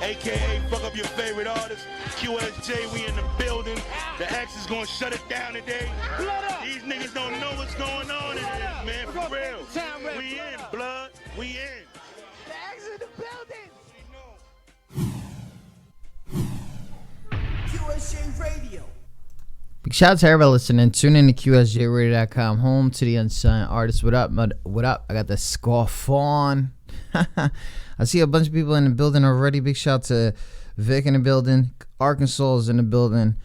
aka fuck up your favorite artist. QSJ, we in the building. The X is gonna shut it down today. These niggas don't know what's going on in this, man, for real. We in, blood, we in. The X is in the building. QSJ Radio. Big shout out to everybody listening. Tune in to QSJRadio.com, home to the unsigned artists. What up? What up? I got the scarf on. I see a bunch of people in the building already. Big shout out to Vic in the building. Arkansas is in the building.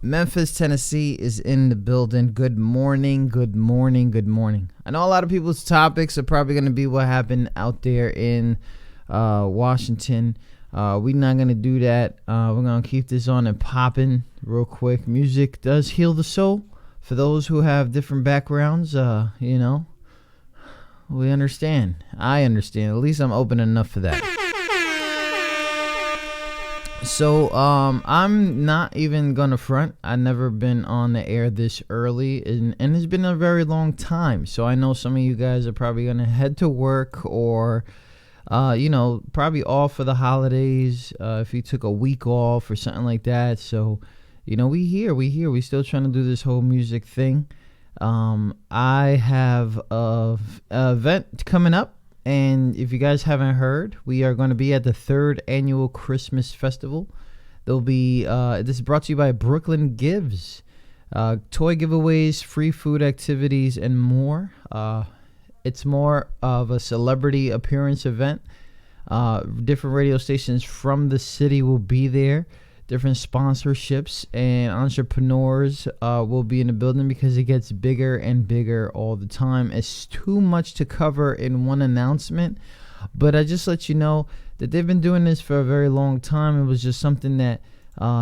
Memphis, Tennessee is in the building. Good morning, good morning, good morning. I know a lot of people's topics are probably going to be what happened out there in Washington. We're not going to do that. We're going to keep this on and popping real quick. Music does heal the soul. For those who have different backgrounds, you know, we understand. I understand. At least I'm open enough for that. So, I'm not even going to front. I've never been on the air this early, and it's been a very long time. So I know some of you guys are probably going to head to work or you know, probably off for the holidays, if you took a week off or something like that. So, you know, we still trying to do this whole music thing. I have a event coming up, and if you guys haven't heard, we are going to be at the 3rd annual Christmas festival. There'll be this is brought to you by Brooklyn Gives, toy giveaways, free food activities, and more. It's more of a celebrity appearance event. Different radio stations from the city will be there. Different sponsorships and entrepreneurs will be in the building because it gets bigger and bigger all the time. It's too much to cover in one announcement. But I just let you know that they've been doing this for a very long time. It was just something that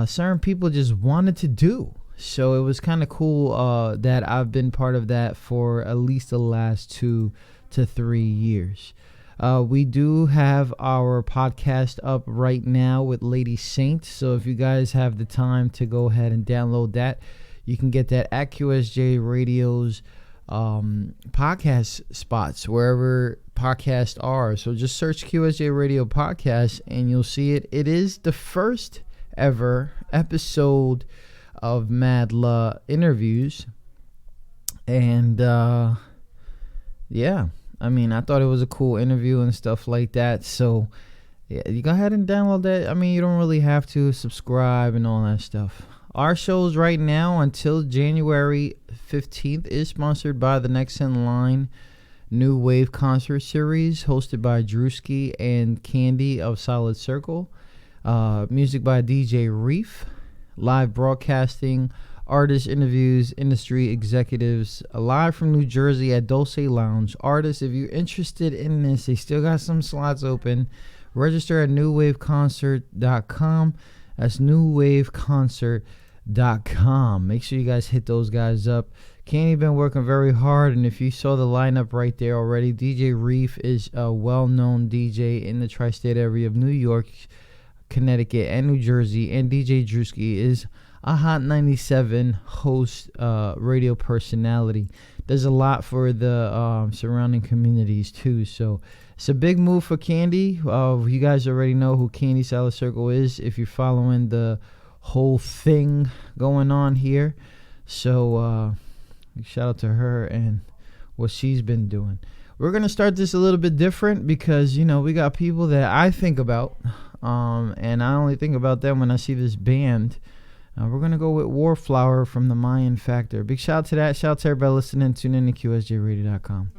certain people just wanted to do. So it was kind of cool that I've been part of that for at least the last 2 to 3 years. We do have our podcast up right now with Lady Saint. So if you guys have the time to go ahead and download that, you can get that at QSJ Radio's podcast spots, wherever podcasts are. So just search QSJ Radio Podcast and you'll see it. It is the first ever episode of Mad La interviews, and yeah, I mean, I thought it was a cool interview and stuff like that. So yeah, you go ahead and download that. I mean, you don't really have to subscribe and all that stuff. Our shows right now until January 15th is sponsored by the Next in Line New Wave Concert Series, hosted by Drewski and Candy of Solid Circle. Music by DJ Reef. Live broadcasting, artist interviews, industry executives, live from New Jersey at Dulce Lounge. Artists, if you're interested in this, they still got some slots open. Register at newwaveconcert.com. That's newwaveconcert.com. Make sure you guys hit those guys up. Candy been working very hard, and if you saw the lineup right there already, DJ Reef is a well-known DJ in the tri-state area of New York, Connecticut, and New Jersey, and DJ Drewski is a Hot 97 host, radio personality. Does a lot for the surrounding communities too, so it's a big move for Candy. You guys already know who Candy Solid Circle is if you're following the whole thing going on here. So shout out to her and what she's been doing. We're gonna start this a little bit different because, you know, we got people that I think about. And I only think about them when I see this band. We're going to go with Warflower from the Mayan Factor. Big shout out to that. Shout out to everybody listening. Tune in to QSJRadio.com.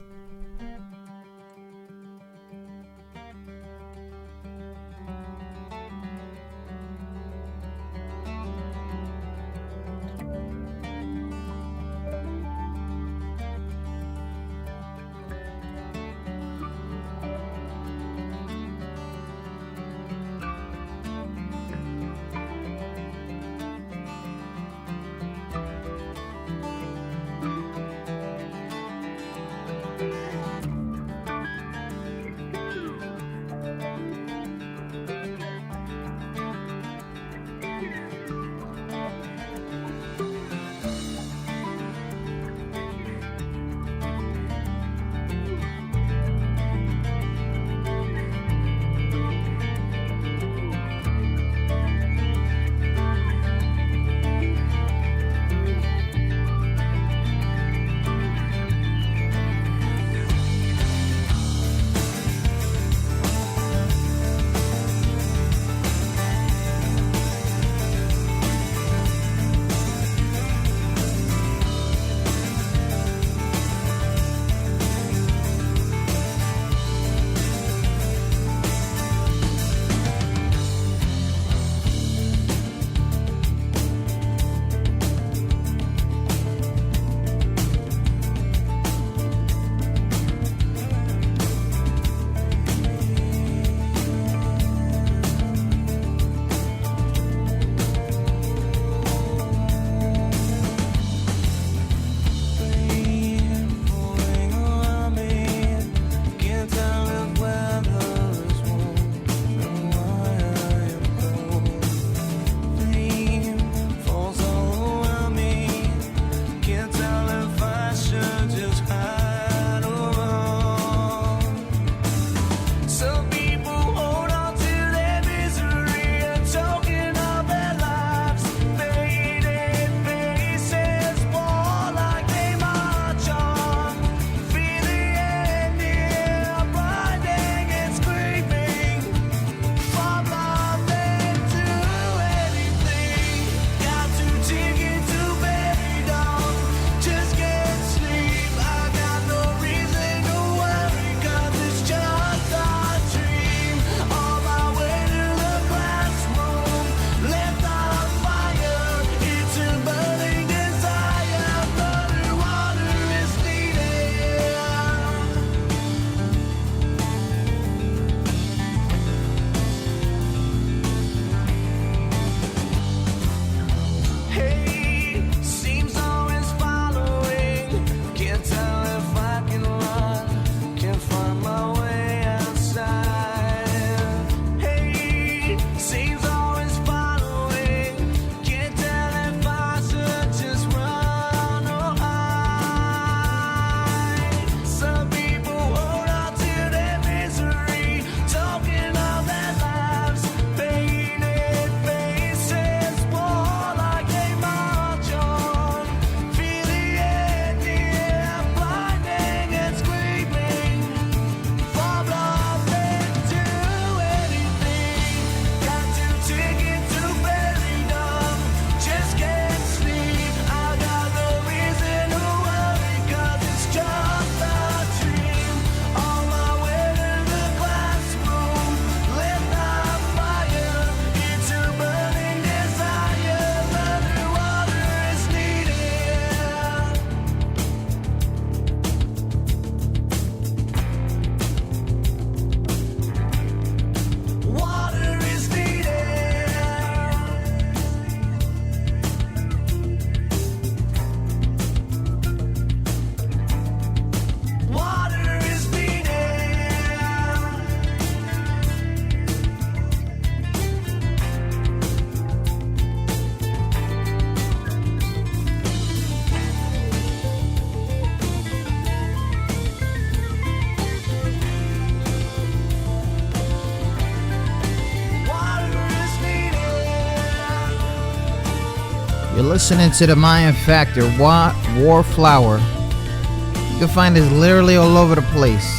You're listening to the Mayan Factor, War Flower. You can find this literally all over the place.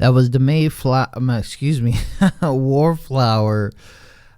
That was the War Flower.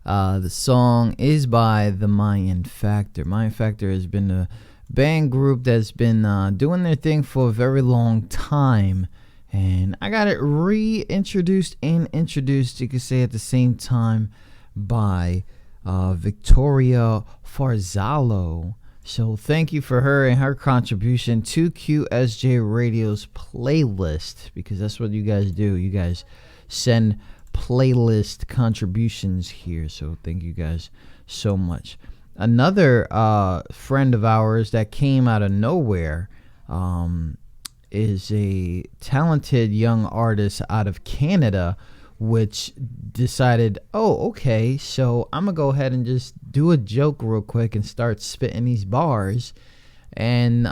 The song is by the Mayan Factor. Mayan Factor has been a band group that's been doing their thing for a very long time. And I got it reintroduced and introduced, you could say, at the same time by Victoria Farzalo. So thank you for her and her contribution to QSJ Radio's playlist, because that's what you guys do. You guys send playlist contributions here. So thank you guys so much. Another friend of ours that came out of nowhere is a talented young artist out of Canada, which decided, oh, okay, so I'm going to go ahead and just do a joke real quick and start spitting these bars. And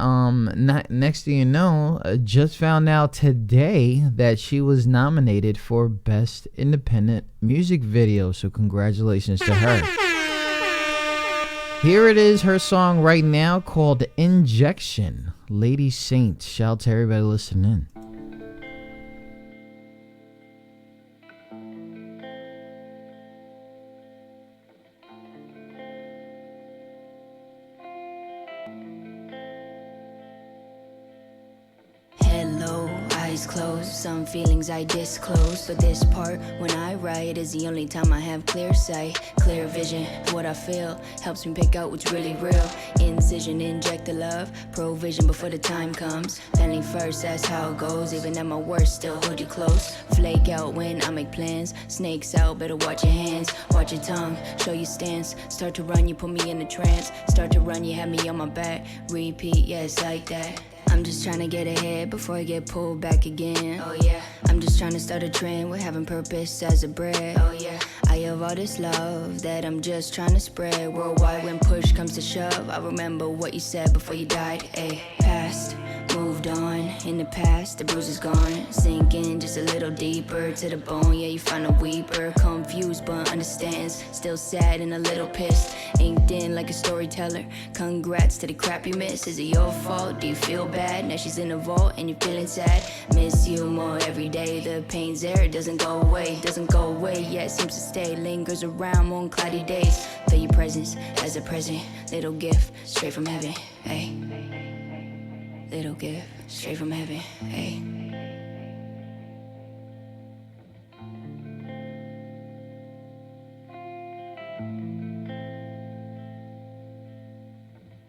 next thing you know, just found out today that she was nominated for Best Independent Music Video. So congratulations to her. Here it is, her song right now called Injection. Lady Saint. Shout out to everybody listening in. Closed, some feelings I disclose, but this part when I write is the only time I have clear sight, clear vision. What I feel helps me pick out what's really real. Incision, inject the love, provision before the time comes. Family first, that's how it goes. Even at my worst, still hold you close. Flake out when I make plans. Snakes out, better watch your hands, watch your tongue, show your stance. Start to run, you put me in a trance. Start to run, you have me on my back. Repeat, yeah, it's like that. I'm just trying to get ahead before I get pulled back again. Oh yeah, I'm just trying to start a trend with having purpose as a bread. Oh yeah, I have all this love that I'm just trying to spread worldwide. When push comes to shove, I remember what you said before you died. Ayy, past, moved on. In the past, the bruise is gone. Sink in just a little deeper to the bone. Yeah, you find a weeper, confused but understands. Still sad and a little pissed. Inked in like a storyteller. Congrats to the crap you missed. Is it your fault? Do you feel bad? Now she's in the vault and you're feeling sad. Miss you more every day. The pain's there, it doesn't go away. Doesn't go away, yeah, it seems to stay. Lingers around on cloudy days. Feel your presence as a present. Little gift straight from heaven, hey. Little gift straight from heaven, hey.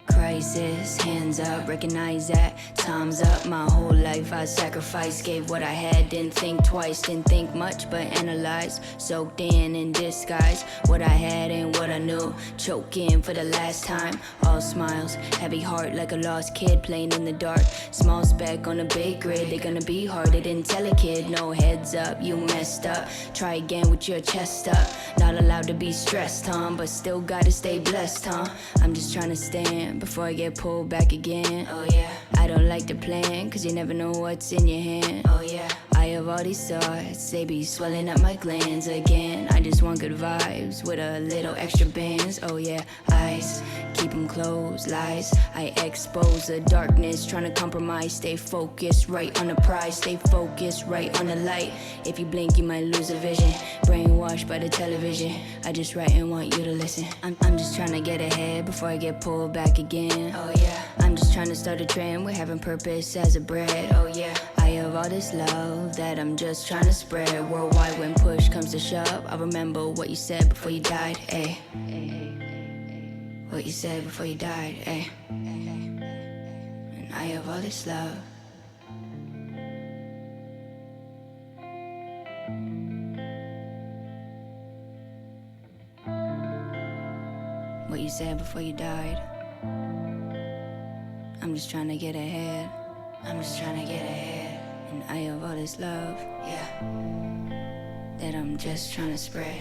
Crisis, hand hands up, recognize that time's up. My whole life I sacrificed, gave what I had, didn't think twice, didn't think much, but analyzed, soaked in disguise, what I had and what I knew, choking for the last time, all smiles, heavy heart like a lost kid playing in the dark, small speck on a big grid, they're gonna be hard, they didn't tell a kid, no heads up, you messed up, try again with your chest up, not allowed to be stressed, huh, but still gotta stay blessed, huh, I'm just trying to stand before I get pulled back again, oh yeah, I don't like the plan, cause you never know what's in your hand, oh yeah, I have all these thoughts, they be swelling up my glands again, I just want good vibes with a little extra bands, oh yeah, eyes, keep them closed, lies, I expose the darkness, trying to compromise, stay focused, right on the prize, stay focused, right on the light, if you blink you might lose a vision, brainwashed by the television, I just write and want you to listen, I'm just trying to get ahead before I get pulled back again, oh yeah, I'm just trying to start a trend, we're having purpose as a bread, oh yeah, I have all this love that I'm just trying to spread worldwide when push comes to shove, I remember what you said before you died, ayy, what you said before you died, ayy, and I have all this love. What you said before you died. I'm just trying to get ahead. I'm just trying to get ahead. And I have all this love, yeah, that I'm just trying to spread.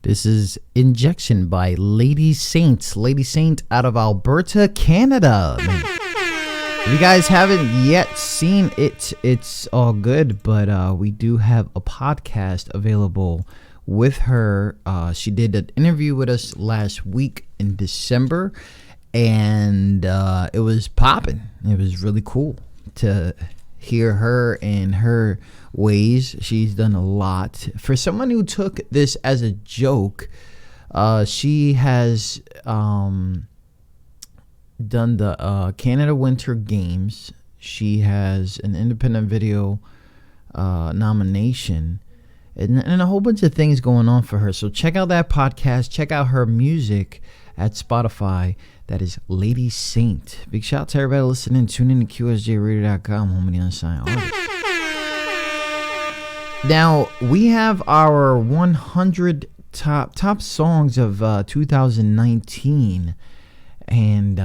This is Injection by Lady Saint. Lady Saint out of Alberta, Canada. If you guys haven't yet seen it, it's all good, but we do have a podcast available with her. She did an interview with us last week in December, and it was popping. It was really cool to hear her and her ways. She's done a lot. For someone who took this as a joke, she has done the Canada Winter Games. She has an independent video nomination and a whole bunch of things going on for her. So check out that podcast. Check out her music at Spotify. That is Lady Saint. Big shout out to everybody listening. Tune in to QSJRadio.com, home of the unsigned artist. Now, we have our 100 top songs of 2019. And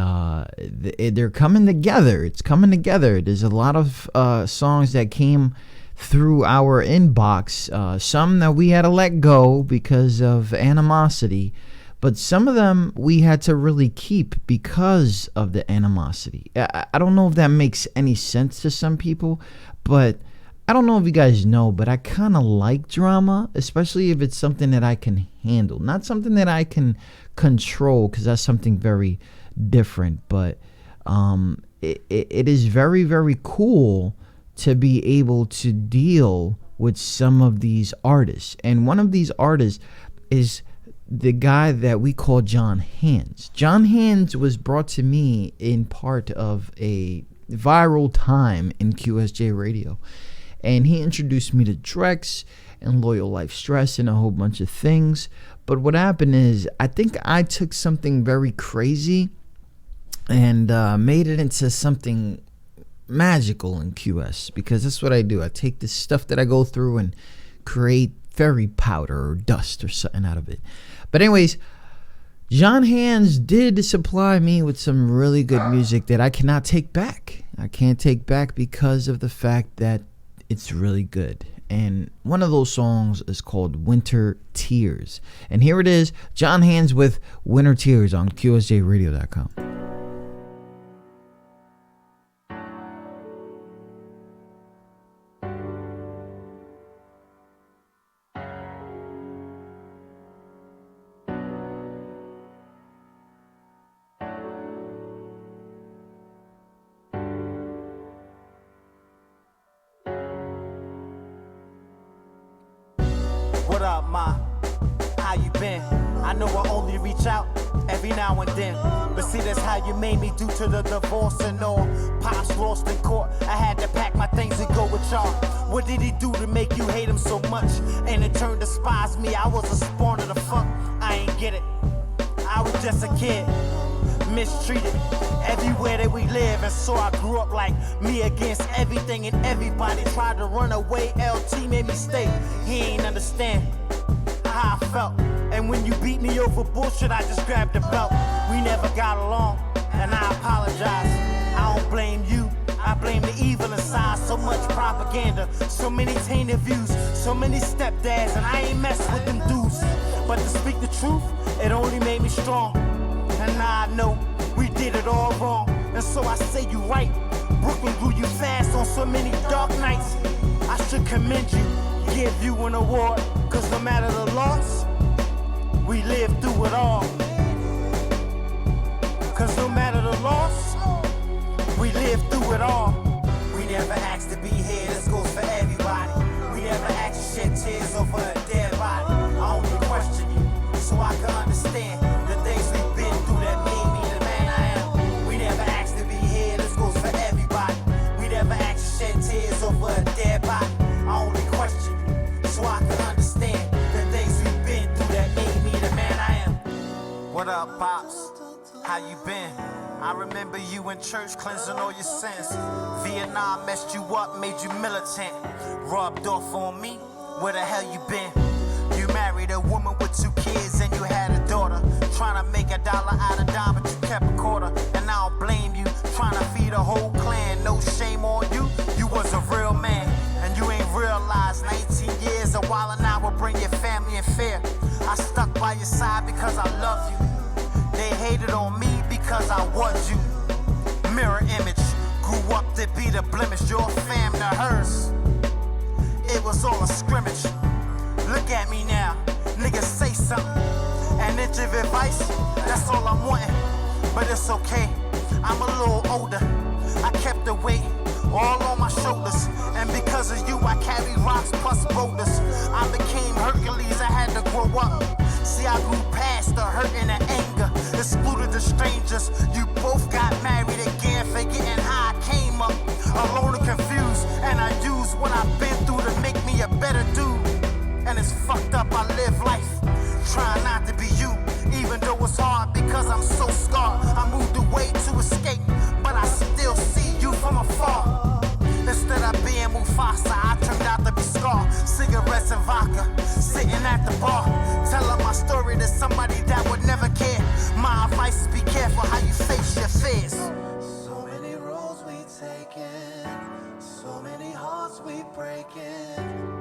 they're coming together. It's coming together. There's a lot of songs that came through our inbox, some that we had to let go because of animosity, but some of them we had to really keep because of the animosity. I don't know if that makes any sense to some people, but I don't know if you guys know, but I kind of like drama, especially if it's something that I can handle, not something that I can control, because that's something very different. But it is very, very cool to be able to deal with some of these artists. And one of these artists is the guy that we call John Hands. John Hands was brought to me in part of a viral time in QSJ Radio. And he introduced me to Drex and Loyal Life Stress and a whole bunch of things. But what happened is, I think I took something very crazy and made it into something magical in QS, because that's what I do. I take this stuff that I go through and create fairy powder or dust or something out of it. But anyways, John Hands did supply me with some really good music that I cannot take back. I can't take back because of the fact that it's really good. And one of those songs is called Winter Tears. And here it is, John Hands with Winter Tears on QSJRadio.com. What up, ma? How you been? I know I only reach out every now and then, but see that's how you made me due to the divorce and all. Pops lost in court, I had to pack my things and go with y'all. What did he do to make you hate him so much? And in turn despise me, I was a spawn of the fuck. I ain't get it, I was just a kid. mistreated everywhere that we live. And so I grew up like me against everything and everybody. Tried to run away, LT made me stay. He ain't understand how I felt. And when you beat me over bullshit, I just grabbed the belt. We never got along, and I apologize. I don't blame you, I blame the evil inside. So much propaganda, so many tainted views, so many stepdads, and I ain't messing with them dudes. But to speak the truth, it only made me strong. And now I know we did it all wrong. And so I say you right. Brooklyn grew you fast on so many dark nights. I should commend you, give you an award. Cause no matter the loss, we lived through it all. Cause no matter the loss, we lived through it all. We never asked to be here, this goes for everybody. We never asked to shed tears over a dead body. I only question you, so I can understand the things we've been through that made me the man I am. We never asked to be here, this goes for everybody. We never asked to shed tears over a dead body. I only question you, so I can understand the things we've been through that made me the man I am. What up, Pops? How you been? I remember you in church cleansing all your sins. Vietnam messed you up, made you militant. Rubbed off on me, where the hell you been? You married a woman with 2 kids and you had a daughter. Trying to make $1 out of dime, but you kept a quarter. And I don't blame you, trying to feed a whole clan. No shame on you, you was a real man. And you ain't realized 19 years, a while and I will bring your family in fear. I stuck by your side because I love you. They hated on me because I was you. Mirror image, grew up to be the blemish. Your fam to hers, it was all a scrimmage. Look at me now, niggas say something. An inch of advice, that's all I'm wanting. But it's okay, I'm a little older. I kept the weight all on my shoulders. And because of you, I carry rocks plus boulders. I became Hercules, I had to grow up. See, I grew past the hurt and the anger. Excluded the strangers. You both got married again, forgetting how I came up. Alone and confused, and I use what I've been through to make me a better dude. And it's fucked up, I live life trying not to be you, even though it's hard because I'm so scarred. I moved away to escape, but I still see you from afar. Instead of being Mufasa, I turned out to be Scar. Cigarettes and vodka, sitting at the bar, telling my story to somebody that would never care. My advice is be careful how you face your fears. So many roads we taken, so many hearts we breaking,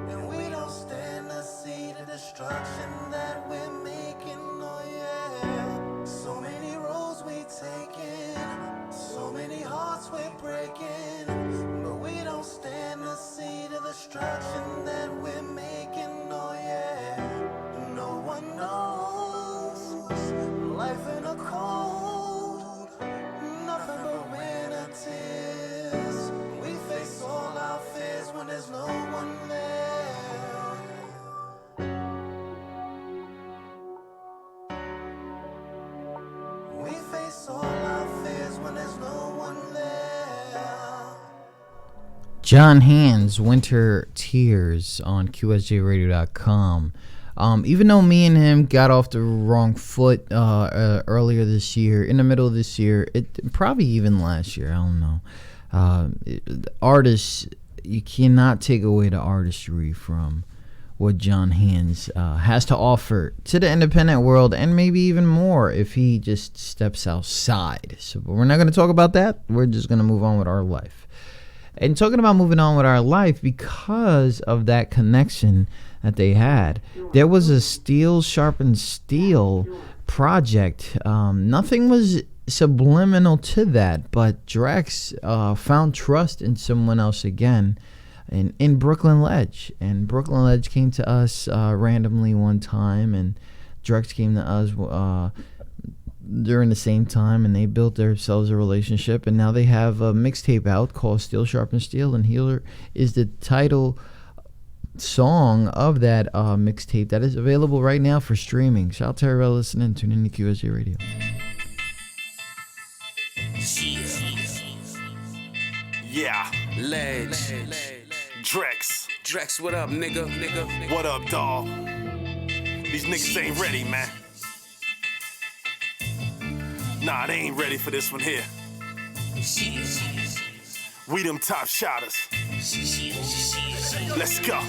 and we don't stand to see the destruction that we're making. Oh yeah. So many roads we taken, so many hearts we're breaking, but we don't stand to see the destruction that we're making. Oh yeah. No one knows life in a cold, nothing but winter tears. We face all our fears when there's no one there. We face all our fears when there's no one there. John Hand's Winter Tears on QSJRadio.com. Even though me and him got off the wrong foot earlier this year, in the middle of this year, probably even last year, I don't know. Artists, you cannot take away the artistry from what John Hands has to offer to the independent world, and maybe even more if he just steps outside. So, but we're not going to talk about that. We're just going to move on with our life. And talking about moving on with our life, because of that connection that they had, there was a Steel Sharpens Steel project. Nothing was subliminal to that, but Drex found trust in someone else again, in Brooklyn Ledge. And Brooklyn Ledge came to us randomly one time, and Drex came to us during the same time, and they built themselves a relationship, and now they have a mixtape out called Steel Sharpens Steel, and Healer is the title song of that mixtape that is available right now for streaming. Shout out to everybody listening. Tune in to QSJ Radio. Yeah, Ledge. Drex, what up, nigga? What up, dawg? These niggas ain't ready, man. Nah, they ain't ready for this one here. We them top shotters. Let's go.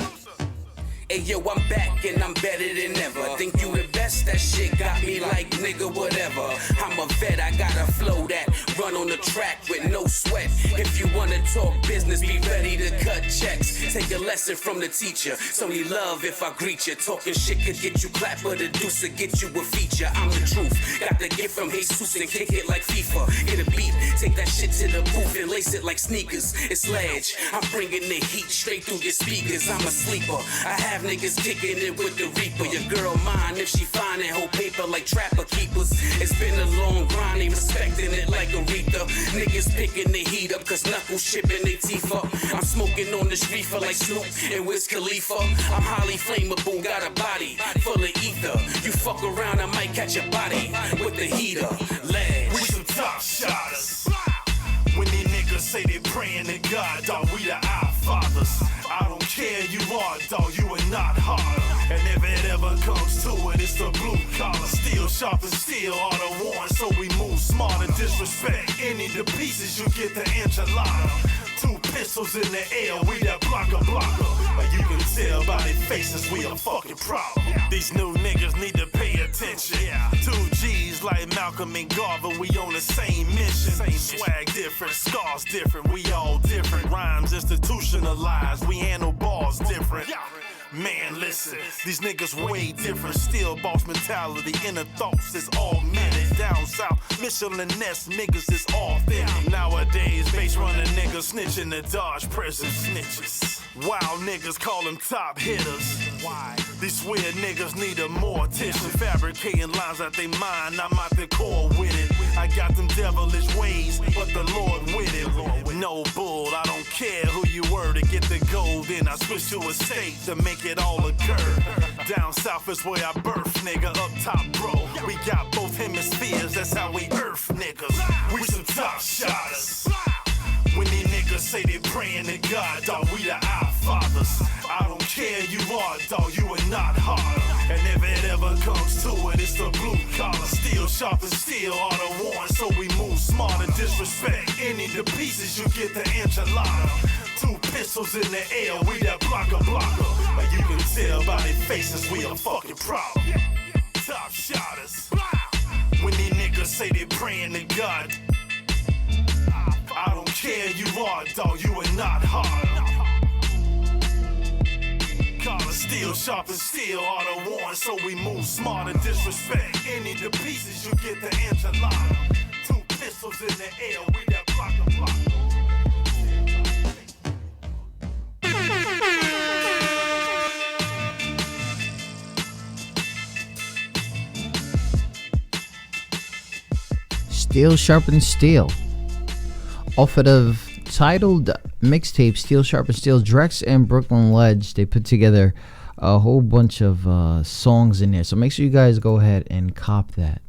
Hey yo, I'm back and I'm better than ever. Think you the best? That shit got me like nigga whatever. I'm a vet, I got a flow that run on the track with no sweat. If you wanna talk business, be ready to cut checks. Take a lesson from the teacher. It's only love if I greet you. Talking shit could get you clapped, but a deuce to get you a feature. I'm the truth. Got the gift from Jesus and kick it like FIFA. Get a beat, take that shit to the booth and lace it like sneakers. It's ledge. I'm bringing the heat straight through your speakers. I'm a sleeper. I have niggas kicking it with the reaper. Your girl mine if she find it, whole paper like trapper keepers. It's been a long grind, ain't respecting it like Aretha. Niggas picking the heat up, cause knuckles shipping they teeth up. I'm smoking on this reefer like Snoop and Wiz Khalifa. I'm highly flammable, got a body full of ether. You fuck around, I might catch a body with the heater. Ledge. We some top shotters. When these niggas say they praying to God, dawg, we the Our Fathers. I don't care, you are, dawg, you are not harder. And if it ever comes to it, it's the blue collar. Steel sharp and steel are the ones, so we move smart and disrespect any of the pieces, you get the enchilada. 2 pistols in the air, we that blocker. But you can tell by their faces, we a fucking problem. These new niggas need to pay attention. 2 G's like Malcolm and Garvin, we on the same mission. Swag different, scars different, we all different. Rhymes institutionalized, we handle bars different. Man, listen, these niggas way different. Still boss mentality, inner thoughts is augmented. Down south, Michelin-esque niggas is authentic. Nowadays, base running niggas snitching to dodge prison snitches. Wild niggas call them top hitters. Why? These weird niggas need a mortician. Fabricating lines out they mind, I'm out the core with it. I got them devilish ways, but the Lord with it. No bull, I don't care who you were to get the gold in. I switch to a state to make it all occur. Down south is where I birth, nigga. Up top, bro. We got both hemispheres, that's how we earth niggas. We some top shotters. When these niggas say they praying to God, dawg, we the Our Fathers. I don't care, you are, dawg, you are not harder. And if it ever comes to it, it's the blue collar. Steel sharp and steel are the ones, so we move smart and disrespect any of the pieces, you get the enchilada. 2 pistols in the air, we that blocker. But you can tell by their faces, we a fucking problem. Top shotters. When these niggas say they praying to God, I don't care, you are, dawg, you are not harder. Collar steel, sharp and steel are the ones, so we move smart and disrespect any of the pieces, you get the enchilada. 2 pistols in the air, we that blocker. Steel Sharpened Steel. Off of the titled mixtape Steel Sharpened Steel, Drex and Brooklyn Ledge, they put together a whole bunch of songs in there. So make sure you guys go ahead and cop that.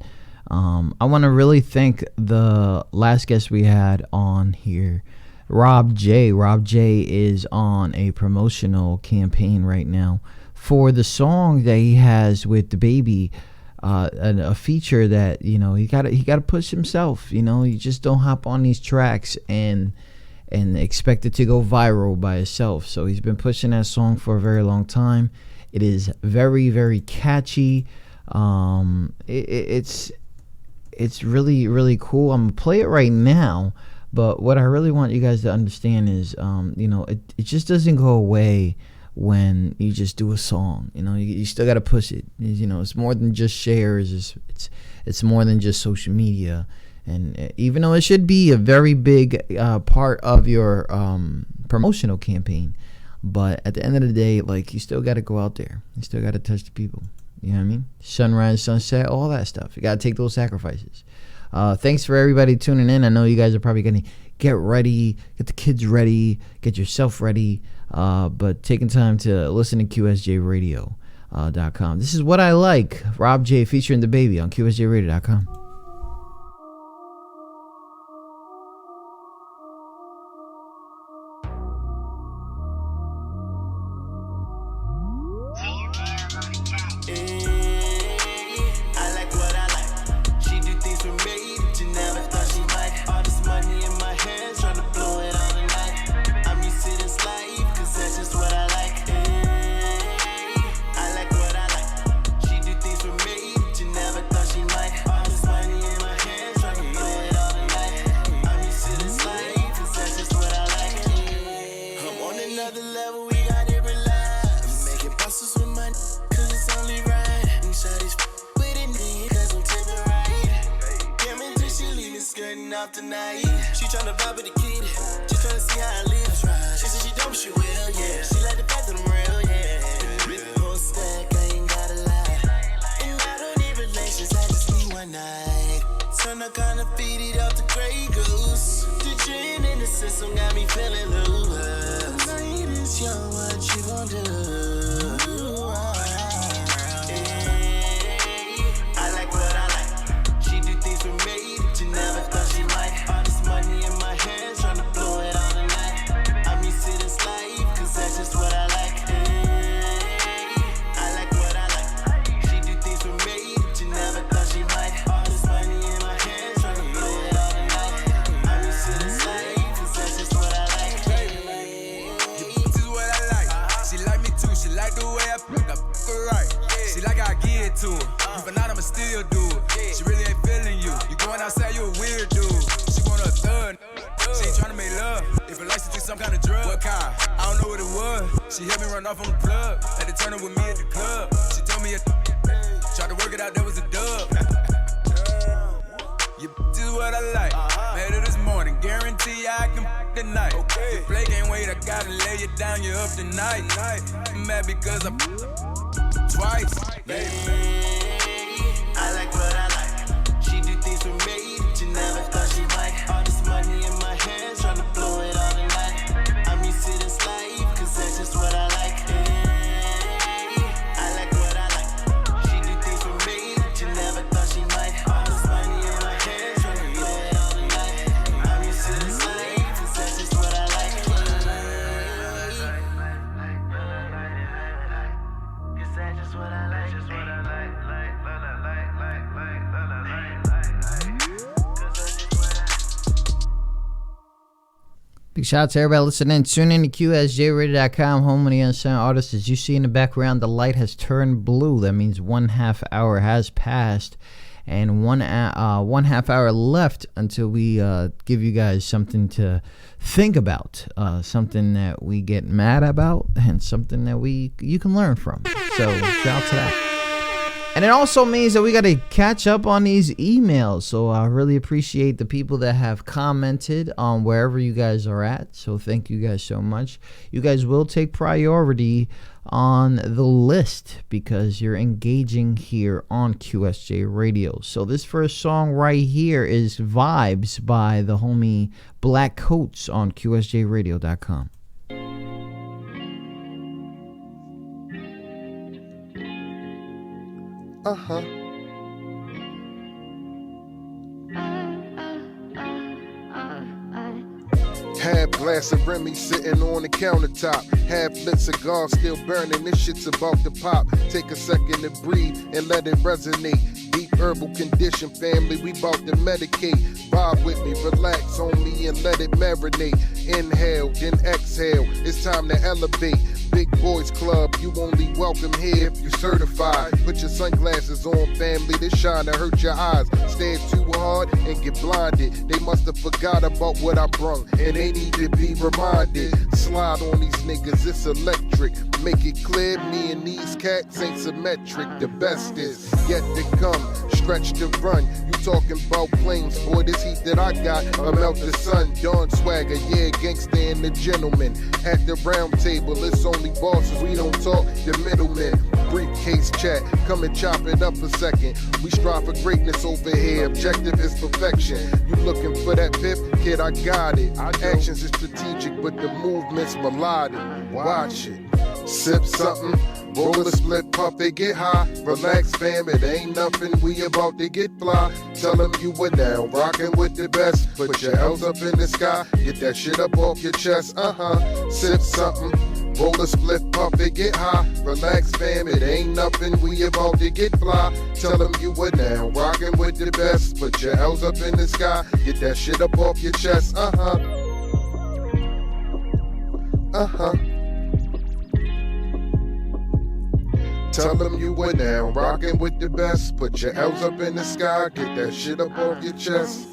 I want to really thank the last guest we had on here, Rob J. Rob J is on a promotional campaign right now for the song that he has with the baby. A feature that, you know, he gotta push himself. You know, you just don't hop on these tracks and expect it to go viral by itself. So he's been pushing that song for a very long time. It is very, very catchy. It's really, really cool. I'm gonna play it right now, but what I really want you guys to understand is, you know, it just doesn't go away when you just do a song. You know, you still got to push it. You know, it's more than just shares. It's more than just social media. And even though it should be a very big part of your promotional campaign, but at the end of the day, like, you still got to go out there. You still got to touch the people. You know what I mean? Sunrise, sunset, all that stuff. You got to take those sacrifices. Thanks for everybody tuning in. I know you guys are probably going to get ready, get the kids ready, get yourself ready. But taking time to listen to QSJRadio.com. This is What I Like, Rob J featuring the baby on QSJRadio.com. I like what I like. She do things for me to tonight. She tryna vibe with the kid. She tryna see how I live. She said she don't, but she will, yeah. She like the fact that I'm real, yeah. Whole stack, I ain't gotta lie. And I don't need relations, I just need one night. Turn the kind of feed it out the Grey Goose. The gin in the system got me feeling loose. Tonight is young, what you gon' do? I like what I like. She do things for me that you never thought she might. All this money in my hands, tryna blow it all tonight. I'm used to this life, cause that's just what I like. I like what I like. She do things for me that you never thought she might. All this money in my hands, tryna blow it all tonight. I'm used to this life, cause that's just what I like. This is what I like. She like me too, she like the way I her right. She like I give it to her. If not, I'ma still do it. She really ain't feeling you. You going outside, you a weird dude. She want a thug. She ain't tryna make love. If it likes to take some kind of drug. What kind? I don't know what it was. She helped me run off on the plug. Had to turn up with me at the club. She told me tried to work it out, that was a dub. You is what I like. Made it this morning, guarantee I can tonight. The play can't wait, I gotta lay it down, you up tonight. I'm mad because I'm twice. I like what I like. She do things for me that you never thought she might. All this money in my hands, tryna blow it all tonight. I'm used to this life, cause that's just what I like. I like what I like. She do things for me that you never thought she might. All this money in my hands, tryna blow it all tonight. I'm used to this life, cause that's just what I like. Cause that's just what I like. Just what I like. Big shout out to everybody listening. Tune in to QSJRadio.com, home of the unsigned artists. As you see in the background, the light has turned blue. That means 1/2 hour has passed, and one half hour left until we give you guys something to think about, something that we get mad about, and something that you can learn from. So shout out to that. And it also means that we got to catch up on these emails. So I really appreciate the people that have commented on wherever you guys are at. So thank you guys so much. You guys will take priority on the list because you're engaging here on QSJ Radio. So this first song right here is Vibes by the homie Black Coats on QSJRadio.com. Half glass of Remy sitting on the countertop. Half lit cigar still burning. This shit's about to pop. Take a second to breathe and let it resonate. Deep herbal condition, family. We bout to medicate. Vibe with me, relax on me and let it marinate. Inhale, then exhale. It's time to elevate. Big Boys Club, you only welcome here if you certified. Put your sunglasses on, family, this shine to hurt your eyes. Stare too hard and get blinded. They must have forgot about what I brung, and they need to be reminded. Slide on these niggas, it's electric. Make it clear, me and these cats ain't symmetric. The best is yet to come, stretch to run. You talking about flames, boy, this heat that I got, I'm out the sun. Dawn swagger, yeah, gangster and the gentleman. At the round table, it's only bosses, we don't talk the middlemen. Briefcase chat, come and chop it up a second. We strive for greatness over here, objective is perfection. You looking for that pip? Kid, I got it. Actions is strategic, but the movement's melodic. Watch it. Sip something, roll a split, puff it, get high. Relax, fam, it ain't nothing, we about to get fly. Tell them you were down, rocking with the best. Put your L's up in the sky, get that shit up off your chest, Sip something, roll a split, puff it, get high. Relax, fam, it ain't nothing, we about to get fly. Tell them you were down, rocking with the best. Put your L's up in the sky, get that shit up off your chest, Tell them you were down, rocking with the best. Put your L's up in the sky, get that shit up off your chest.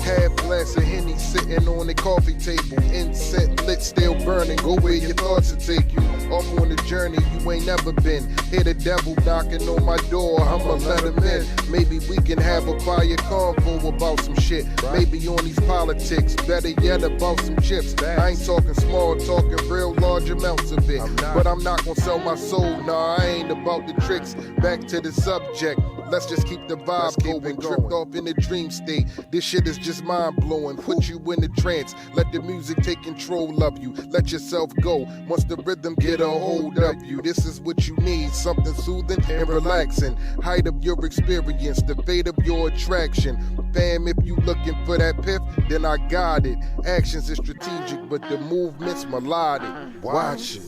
Half glass of Henny sitting on the coffee table. Incense lit, still burning. Go where your thoughts will take you. Off on a journey you ain't never been. Hear the devil knocking on my door, I'ma let him in. Maybe we can have a quiet convo about some shit. Maybe on these politics, better yet about some chips. I ain't talking small, talking real large amounts of it. But I'm not gonna sell my soul, nah, I ain't about the tricks. Back to the subject, let's just keep the vibe going. Drift off in a dream state, this shit is just mind blowing. Put you in a trance, let the music take control of you. Let yourself go, once the rhythm get a hold of you. This is what you need, something soothing and relaxing. Height of your experience, the fate of your attraction. Fam, if you looking for that piff, then I got it. Actions is strategic, but the movement's melodic. Watch it.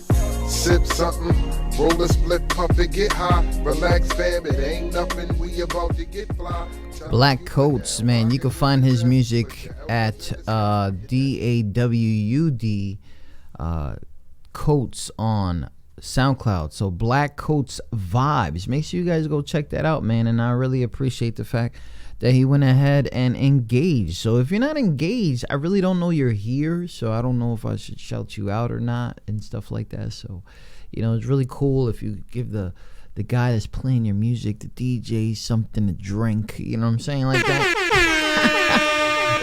Sip something, roll a split, puff it, get high. Relax, fam, it ain't nothing, we about to get fly. Black Coats, man, you can find his music at DAWUD Coats on SoundCloud. So Black Coats Vibes. Make sure you guys go check that out, man. And I really appreciate the fact that he went ahead and engaged. So if you're not engaged, I really don't know you're here. So I don't know if I should shout you out or not and stuff like that. So, you know, it's really cool if you give the guy that's playing your music, the DJ, something to drink. You know what I'm saying? Like that.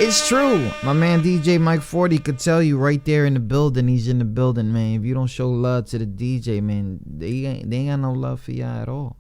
It's true. My man DJ Mike 40 could tell you right there in the building. He's in the building, man. If you don't show love to the DJ, man, they ain't got no love for you at all.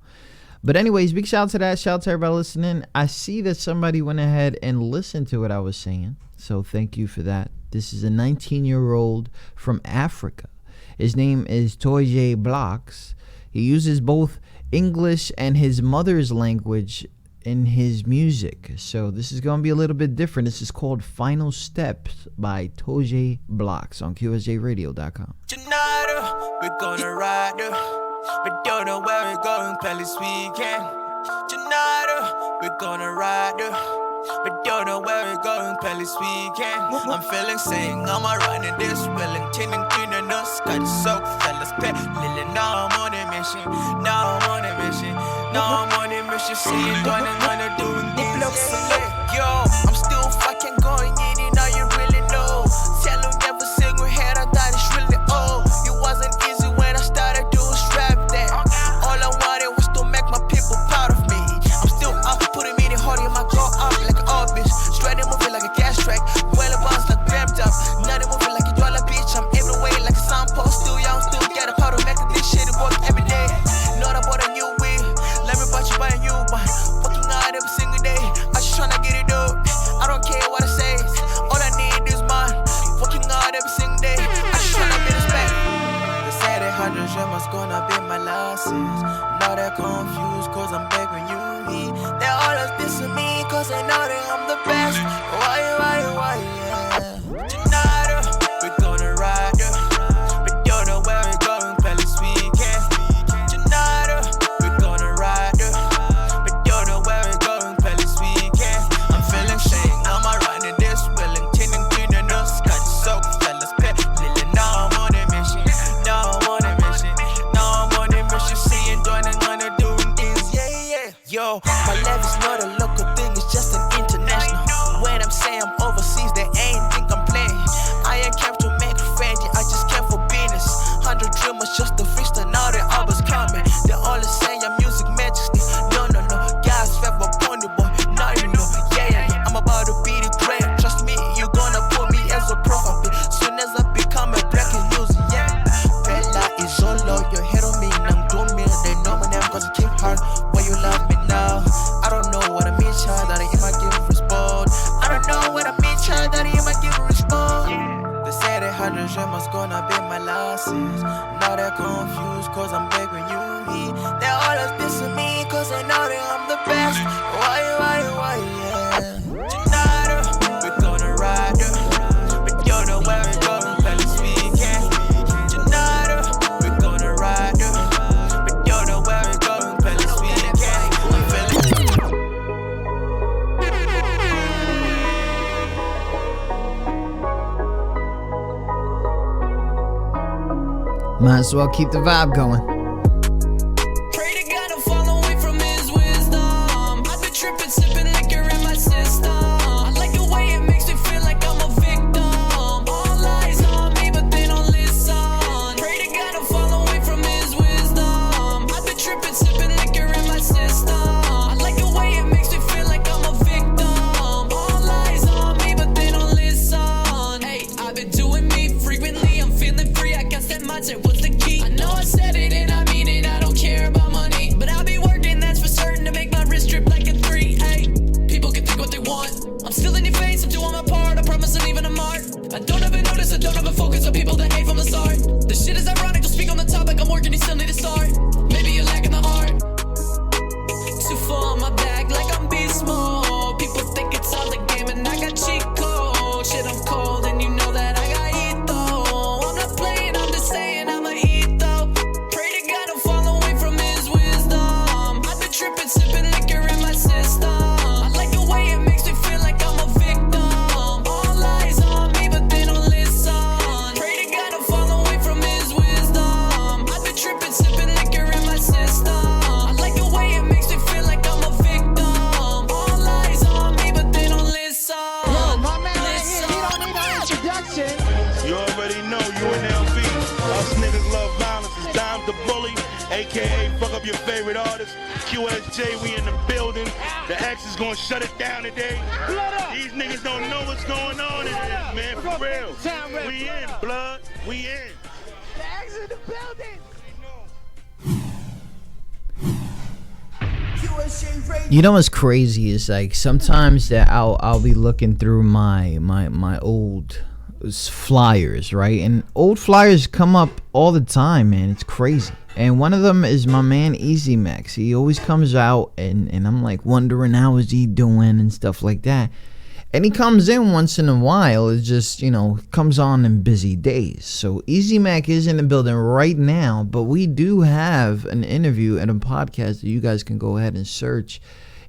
But anyways, big shout out to that. Shout out to everybody listening. I see that somebody went ahead and listened to what I was saying. So thank you for that. This is a 19-year-old from Africa. His name is Toye Blocks. He uses both English and his mother's language in his music. So this is going to be a little bit different. This is called Final Steps by Toye Blocks on QSJRadio.com. Tonight, we're gonna ride. We don't know where we're going, play this weekend. Tonight, we're gonna ride. We don't know where we're going, play this weekend. I'm feeling sing, I'm running this, willing, tinning, cleaning us. Got it so fellas, pet, Lily, now I'm on a mission. Now I'm on a mission. Now I'm on a mission. See it done and gonna do this. Yo, I'm still fucking going in it, now you really know. Tell them never single head, I thought it's really old. It wasn't easy when I started doing strap that. All I wanted was to make my people proud of me. I'm still up, putting me in hard in my go up like an orbit. Straight and moving like a gas track. Well, a bounce like vamped up. Nothing moving like a dollar bitch. I'm everywhere like a signpost. Still young, still get a powder, make this shit work every day. Know I bought a new wheel. Let me buy you by a new one. Working hard every single day. I just tryna get it up. I don't care what I say. All I need is mine. Working hard every single day. I just tryna get this back. They say that 100 was gonna be my losses. Now they're confused cause I'm begging you. They always dissing me cause they know that I'm the best. Why, yeah. Tonight, we're gonna ride. We don't know where we're going, play this weekend. Tonight, we're gonna ride. We don't know where we're going, play this weekend. I'm feeling shame, I'm running this, willing, tinning, cleaning us. Got the soak, fellas, pet, Lily, now I'm on a mission. Now I'm on a mission. Now I'm on a mission. Seeing, doing, and gonna doing things, yeah. Yo, my love is not a local thing, it's just an international. When I'm saying I'm overseas, they ain't think I'm playing. I ain't came to make a friend, yeah, I just came for business. 100 dreamers just to freestyle, now they always coming. They always say your music majesty. No, guys favor pony boy, now you know. Yeah, I'm about to be the great. Trust me, you gonna put me as a prophet. Soon as I become a breaking news, yeah. Bella is so low, your head on me, and I'm doing me. They know my name cause I keep hard. Why you love me now? I don't know what I mean, child, that I am, I give a response. I don't know what I mean, child, that I am, I give a response. They say that 100 was gonna be my losses. Now they're confused cause I'm begging you. They always dissing me cause they know that I'm the best. Why, yeah. Tonight, we're gonna ride. We don't know where we're going, play this weekend. Tonight, we're gonna ride. We don't know where we're going, play this weekend. I'm feeling. Might as well keep the vibe going. Pray to God to follow away from his wisdom. I've been tripping, sipping liquor in my system. I like the way it makes I don't ever notice, I don't ever focus on people that hate from the start. The shit is ironic, don't speak on the topic, I'm working, you still need to start. Maybe you're lacking the heart. Too far on my back, like I'm beast mode. People think it's all a game and I got cheat code. Shit, I'm cold and you know that I got heat though. I'm not playing, I'm just saying I'ma eat though. Pray to God I'm fall away from his wisdom. I've been tripping, sipping liquor in my system. I like the way it makes me feel like I'm a victim. All eyes on me but they don't listen. Pray to God I'm fall away from his wisdom. I've been tripping, sipping liquor in my system. I like the way it makes me feel like I'm a victim. All eyes on me but they don't listen. My man right here, he don't need no introduction. You already know you and LB. Us niggas love violence. It's Dime the Bully, aka fuck up your favorite artist. QSJ, we in the building. The X is gonna shut it down today. These niggas don't know what's going on in this, man. For real. We in, blood. We in. The X in the building. QSJ Radio. You know what's crazy is like sometimes that I'll be looking through my old flyers, right? And old flyers come up all the time, man. It's crazy. And one of them is my man Easy Max. He always comes out and I'm like wondering how is he doing and stuff like that. And he comes in once in a while. It just, comes on in busy days. So Easy Mac is in the building right now, but we do have an interview and a podcast that you guys can go ahead and search.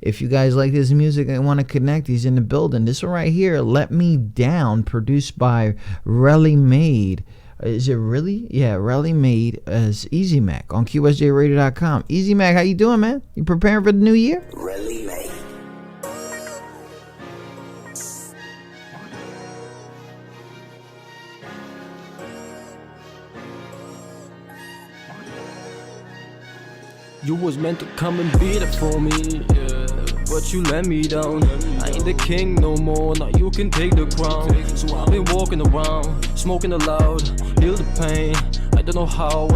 If you guys like this music and want to connect, he's in the building. This one right here, Let Me Down, produced by Relly Made. Is it really? Yeah, Relly Made as Easy Mac on QSJRadio.com. Easy Mac, how you doing, man? You preparing for the new year? Relly Made. You was meant to come and be there for me, yeah, but you let me down. I ain't the king no more, now you can take the crown. So I've been walking around, smoking aloud, feel the pain. I don't know how,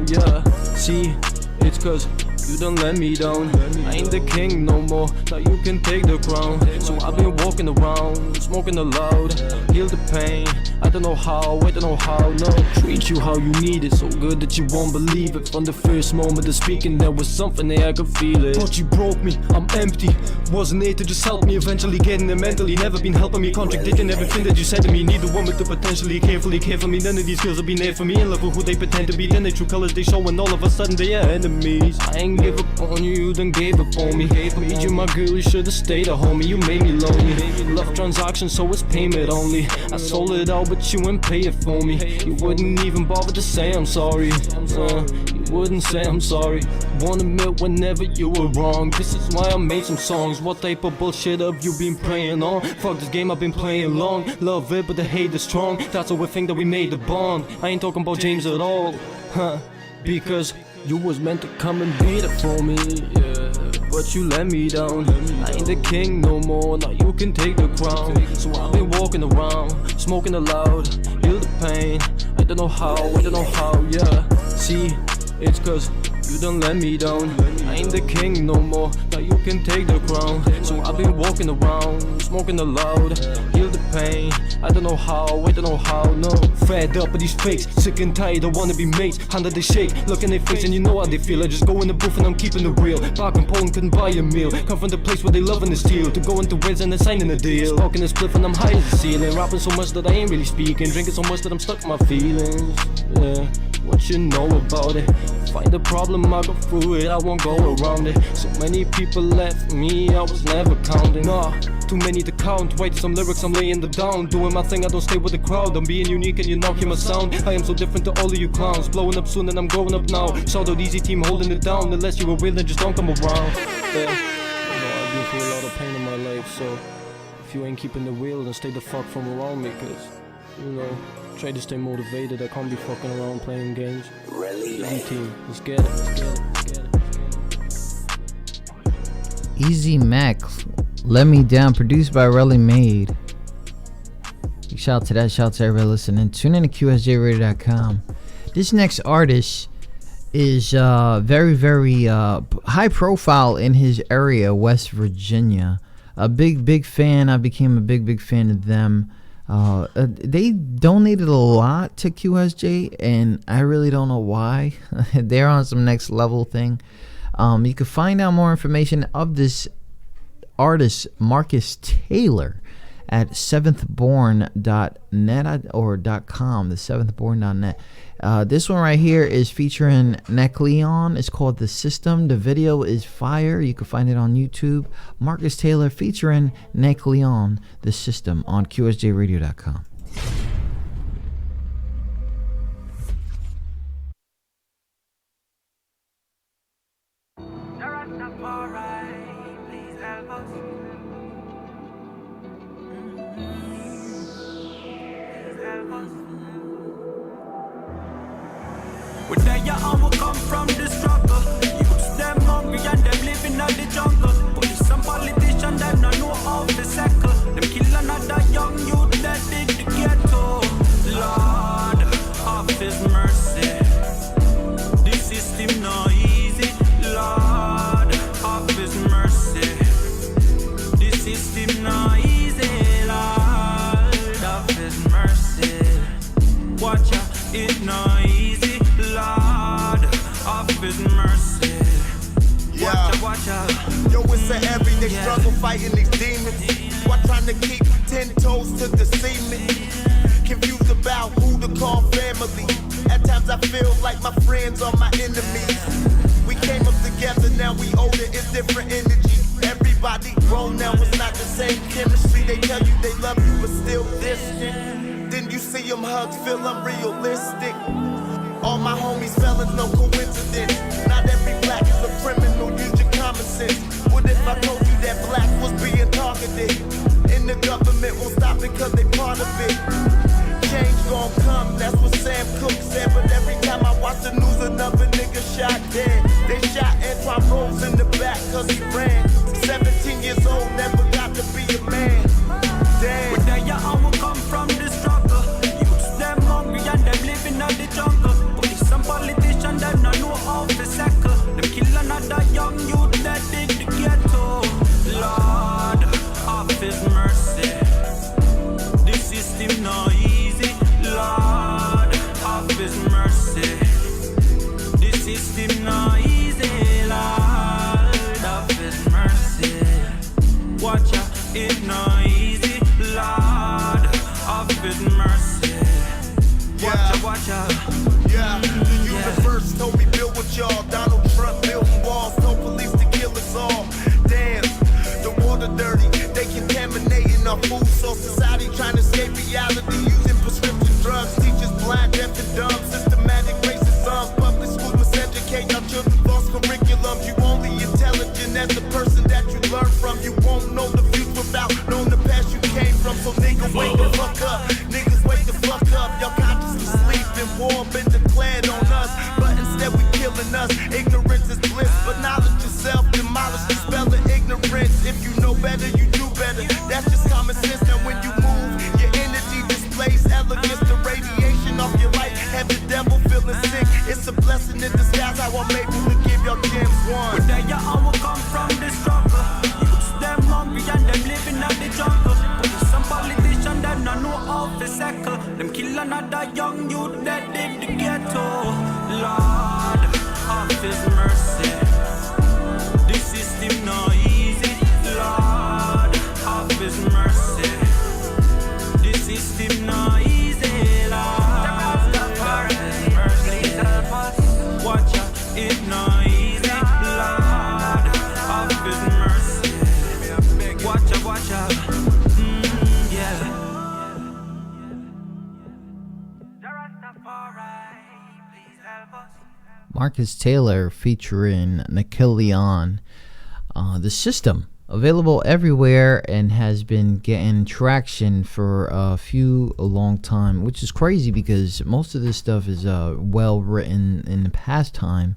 yeah. See, it's cause you don't let me down. I ain't the king no more, now you can take the crown. So I've been walking around, smoking aloud, feel the pain. I don't know how, no. Treat you how you need it, so good that you won't believe it. From the first moment of speaking, there was something there, I could feel it. But you broke me, I'm empty. Wasn't there to just help me, eventually getting there mentally. Never been helping me, contradicting everything that you said to me. Need a woman to potentially carefully care for me. None of these girls have been there for me. In love with who they pretend to be, then their true colors they show, and all of a sudden they are enemies. I ain't give up on you, you done gave up on me. Made you my girl, you should've stayed a homie. You made me lonely. Love transaction, so it's payment only. I sold it all, but you ain't pay it for me. You wouldn't even bother to say I'm sorry. You wouldn't say I'm sorry. Won't admit whenever you were wrong. This is why I made some songs. What type of bullshit have you been praying on? Fuck this game I've been playing long. Love it, but the hate is strong. That's how we think that we made the bond. I ain't talking about James at all, because you was meant to come and be there for me, yeah, but you let me down. I ain't the king no more, now you can take the crown. So I've been walking around, smoking aloud, feel the pain. I don't know how, yeah. See, it's cause you don't let me down. I ain't the king no more, now you can take the crown. So I've been walking around, smoking aloud, feel the pain. I don't know how, no. Fed up with these fakes, sick and tired, I wanna be mates. Under they shake, look in their face and you know how they feel. I just go in the booth and I'm keeping it real. Back in Poland couldn't buy a meal. Come from the place where they loving the steel. To go into Wales and then signing a deal. Smoking a spliff and I'm high as the ceiling. Rapping so much that I ain't really speaking. Drinking so much that I'm stuck in my feelings, yeah. What you know about it? Find the problem, I go through it, I won't go around it. So many people left me, I was never counting. Nah, too many to count. Write some lyrics, I'm laying them down. Doing my thing, I don't stay with the crowd. I'm being unique and you now hear my sound. I am so different to all of you clowns. Blowing up soon and I'm growing up now. Shout out Easy Team holding it down. Unless you were real, then just don't come around, yeah. I've been through a lot of pain in my life, so if you ain't keeping the wheel, then stay the fuck from around me. Cause, try to stay motivated. I can't be fucking around playing games. Easy Team, let's get it. Easy Mac, Let Me Down, produced by Relly Made. Shout out to that, shout out to everybody listening. Tune in to QSJRadio.com. This next artist is very, very high profile in his area, West Virginia. A big fan. I became a big fan of them. They donated a lot to QSJ, and I really don't know why. They're on some next level thing. You can find out more information of this artist, Marcus Taylor, at seventhborn.net or .com, the seventhborn.net. This one right here is featuring Neck Leon. It's called The System. The video is fire. You can find it on YouTube. Marcus Taylor featuring Neck Leon, The System, on QSJRadio.com. Where they will come from the struggle. Youths them hungry and them living in the jungle. Police and politicians them not know how to settle. Them kill another young youth that in the ghetto. Lord of His mercy. This system not easy. Lord of His mercy. This system not easy. Lord of His mercy. Watch out, it not easy. Lord of His mercy. Watch out. Yo, it's an everyday struggle fighting these demons. While trying to keep 10 toes to the cement. Confused about who to call family. At times I feel like my friends are my enemies. We came up together, now we older, it's different energy. Everybody grown now, it's not the same chemistry. They tell you they love you, but still distant. Then you see them hugs, feel unrealistic. All my homies felons, no coincidence. Not every black is a criminal, use your common sense. What if I told you that black was being targeted? And the government won't stop it cause they part of it. Change gon' come, that's what Sam Cooke said. But every time I watch the news, another nigga shot dead. They shot Antoine Rose in the back cause he ran. 17 years old, never got to be a man. Damn. Where they will come from the struggle. Youths them hungry and them living in the jungle. Police and politicians them not know how to settle. Them kill another young youth that in the ghetto. Lord of His mercy. This system not easy. Lord of His mercy. This system not easy. Lord of His mercy. Watch out, it not easy. Lord of His mercy. Watch out. Yeah, the universe told me build with y'all. Donald Trump building walls, no police to kill us all. Damn, the water dirty, they contaminating our food source. Society trying to escape reality, using prescription drugs. Teachers blind, deaf and dumb, systematic racism. Public schools miseducate our children, false curriculum. You only intelligent as the person that you learn from. You won't know the future without knowing the past you came from. So niggas wake the fuck up, niggas wake the fuck up. Y'all consciously sleeping, war been declared on us, but instead we killing us. Ignorance is bliss, but knowledge itself demolish the spell of ignorance. If you know better, you do better. That's just common sense. Now when you move, your energy displays elegance. The radiation off your life have the devil feeling sick. It's a blessing in disguise how I'm able to give y'all gems one. Where they will come from the struggle. Youths them hungry and them living in the jungle. Police and politicians them not know how to settle. Them kill another young youth that in the ghetto. Lord of His mercy. This system not easy. Lord of His mercy. This system not easy. Lord of His mercy. Watch out, it not easy. Lord of His mercy. Watch out. Yeah. Marcus Taylor featuring Nikhil Leon. The System, available everywhere and has been getting traction for a long time, which is crazy because most of this stuff is well written in the past time,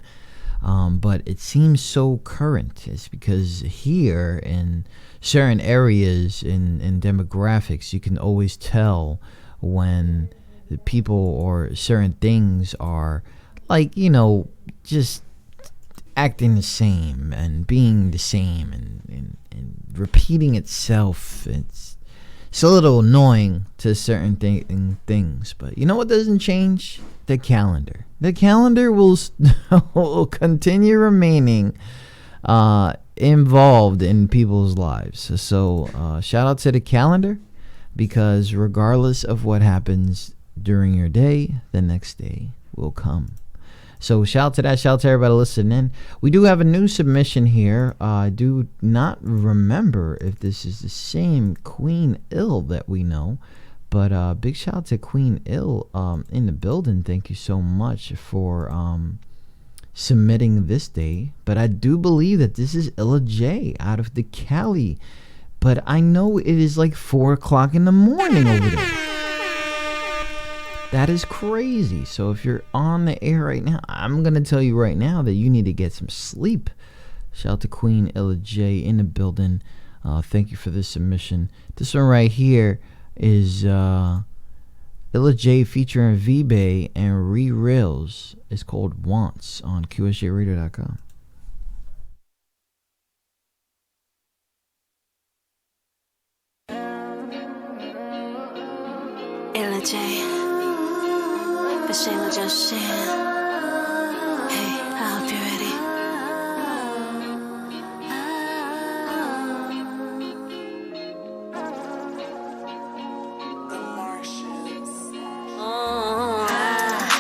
but it seems so current. It's because here in certain areas in demographics, you can always tell when the people or certain things are like, just acting the same and being the same and repeating itself. It's it's a little annoying to certain things. But you know what doesn't change? The calendar. The calendar will continue remaining involved in people's lives. So shout out to the calendar, because regardless of what happens during your day, the next day will come. So shout out to that. Shout out to everybody listening. We do have a new submission here. I do not remember if this is the same Queen Ill that we know. But big shout out to Queen Ill in the building. Thank you so much for submitting this day. But I do believe that this is Illa J out of the Cali. But I know it is like 4 o'clock in the morning over there. That is crazy. So if you're on the air right now, I'm going to tell you right now that you need to get some sleep. Shout out to Queen Illa J in the building. Thank you for this submission. This one right here is Illa J featuring V-Bay and Re-Rails. It's called Wants on QSJRadio.com. Illa J, but Shayla just Shan. Hey, I hope you're ready.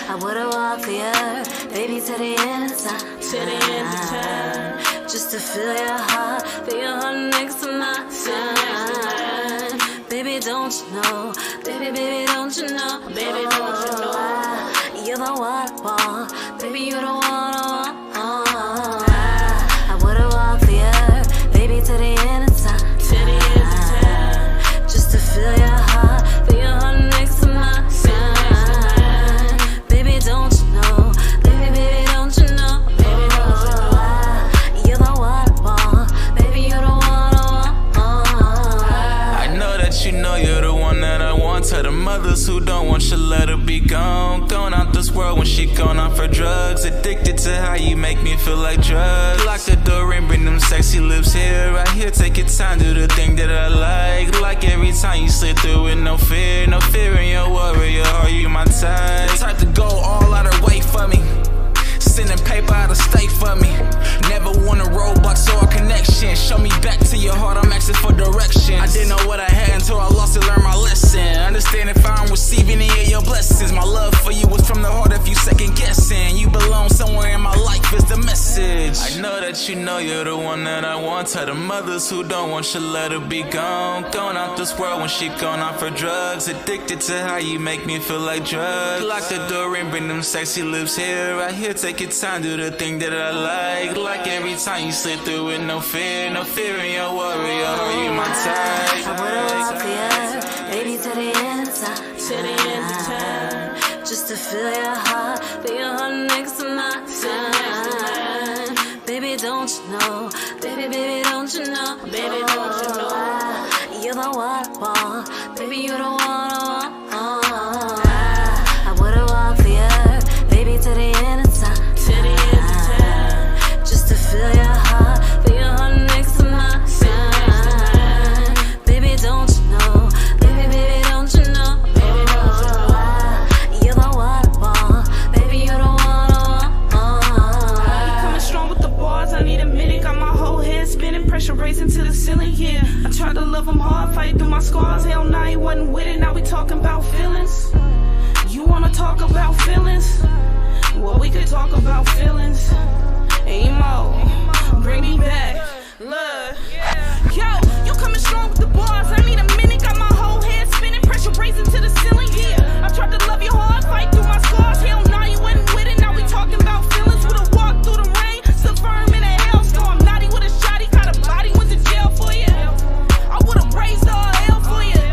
I would've walked the earth, baby, to the end of time. To the end of time. Just to feel your heart, feel your heart next to mine. Baby, don't you know? Baby, don't you know? Baby, don't you know? You're the one I want. Baby, you're the one I want. I would've walked the earth, baby, to the end of time. To the end of time. Just to feel your heart, feel your heart next to mine. Baby, don't you know? Baby, don't you know? Baby, don't you know? You're the one I want. Baby, you're the one I want. I know that you know you're the one that I want. Tell the mothers who don't want you, let her be gone. Gone out this world when she gone off her drugs. Addicted to how you make me feel like drugs. Lock the door and bring them sexy lips here. Right here, take your time, do the thing that I like. Like every time you slip through with no fear. No fear in your warrior, are you my type? The type to go all out her way for me. Sending paper out of state for me. Never want a roadblocks or a connection. Show me back to your heart, I'm asking for directions. I didn't know what I had until I lost it, learned my lesson. Understand if I don't receive any of your blessings. My love for you was from the heart if you second guessing. You belong somewhere in my life is the message. I know that you know you're the one that I want. Tell the mothers who don't want you, let her be gone. Gone out this world when she gone off her drugs. Addicted to how you make me feel like drugs. Lock the door and bring them sexy lips here. Right here, take your time, do the thing that I like. Like every time you slip through with no fear in your warrior, are you my type? I would've walked the earth, baby, to the end of time. To the end of time. Just to feel your heart, feel your heart next to mine. Baby, don't you know? Baby, don't you know? Baby, don't you know? You're the one I want. Baby, you're the one I want. I would've walked the earth, baby, to the end of time. To the end of time. Just to feel your heart, feel your heart next to mine. Baby, don't you know? Baby, don't you know? Baby, don't you know? You're the one I want. Baby, you're the one I want. Coming strong with the bars, I need a minute. Got my whole head spinning, pressure raising to the ceiling, yeah. I tried to love him hard, fight through my scars. Hell, nah, he wasn't with it. Now we talking about feelings. You wanna talk about feelings? Well, we could talk about feelings. Emo, bring me back. Look, yo, you coming strong with the bars. I need a minute, got my whole head spinning, pressure raising to the ceiling, yeah. I tried to love you hard, fight through my scars. Hell, nah, you wasn't with it. Now we talking about feelings. Would've walked through the rain, still firm in a hailstorm. Naughty with a shotty, got a body, went to jail for you. I would've raised all hell for you.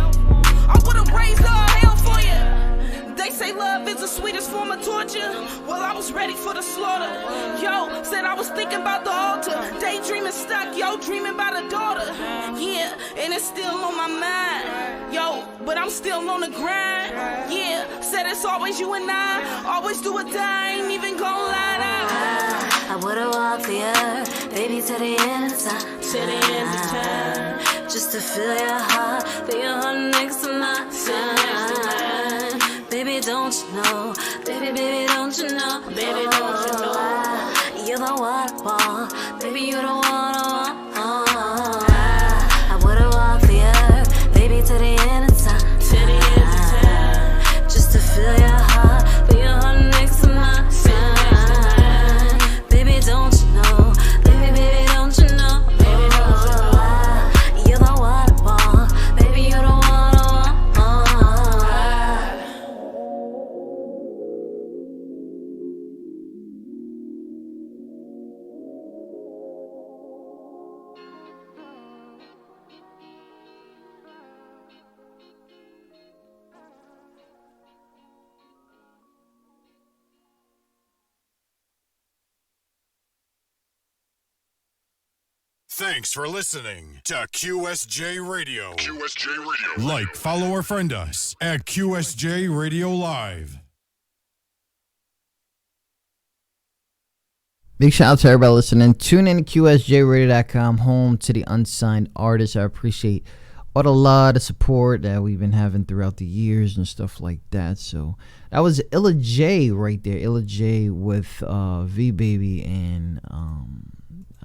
I would've raised all hell for you. They say love is the sweetest form of torture. Well, I was ready for the slaughter. Yo, said I was thinking about the altar. Daydreaming stuck, yo, dreaming about a daughter. Yeah, and it's still on my mind. Yo, but I'm still on the grind. Yeah, said it's always you and I. Always do or die, ain't even gon' lie down. I would've walked the earth, baby, to the end of time. To the end of time. just to feel your heart, feel your heart next to mine. Baby, don't you know? Baby, don't you know? Baby, don't you know? You're the one I want. Baby, you're the one I want. I would've walked the earth, baby, to the end of time. Just to feel your heart, feel your heart next to mine. Baby, don't you know? Baby, don't you know? Baby, don't you know? You're the one I want. Baby, you're the one I want. Thanks for listening to QSJ Radio. QSJ Radio. Like, follow, or friend us at QSJ Radio Live. Big shout out to everybody listening. Tune in to QSJRadio.com, home to the unsigned artists. I appreciate all the love, the support that we've been having throughout the years and stuff like that. So that was Illa J right there. Illa J with V Baby and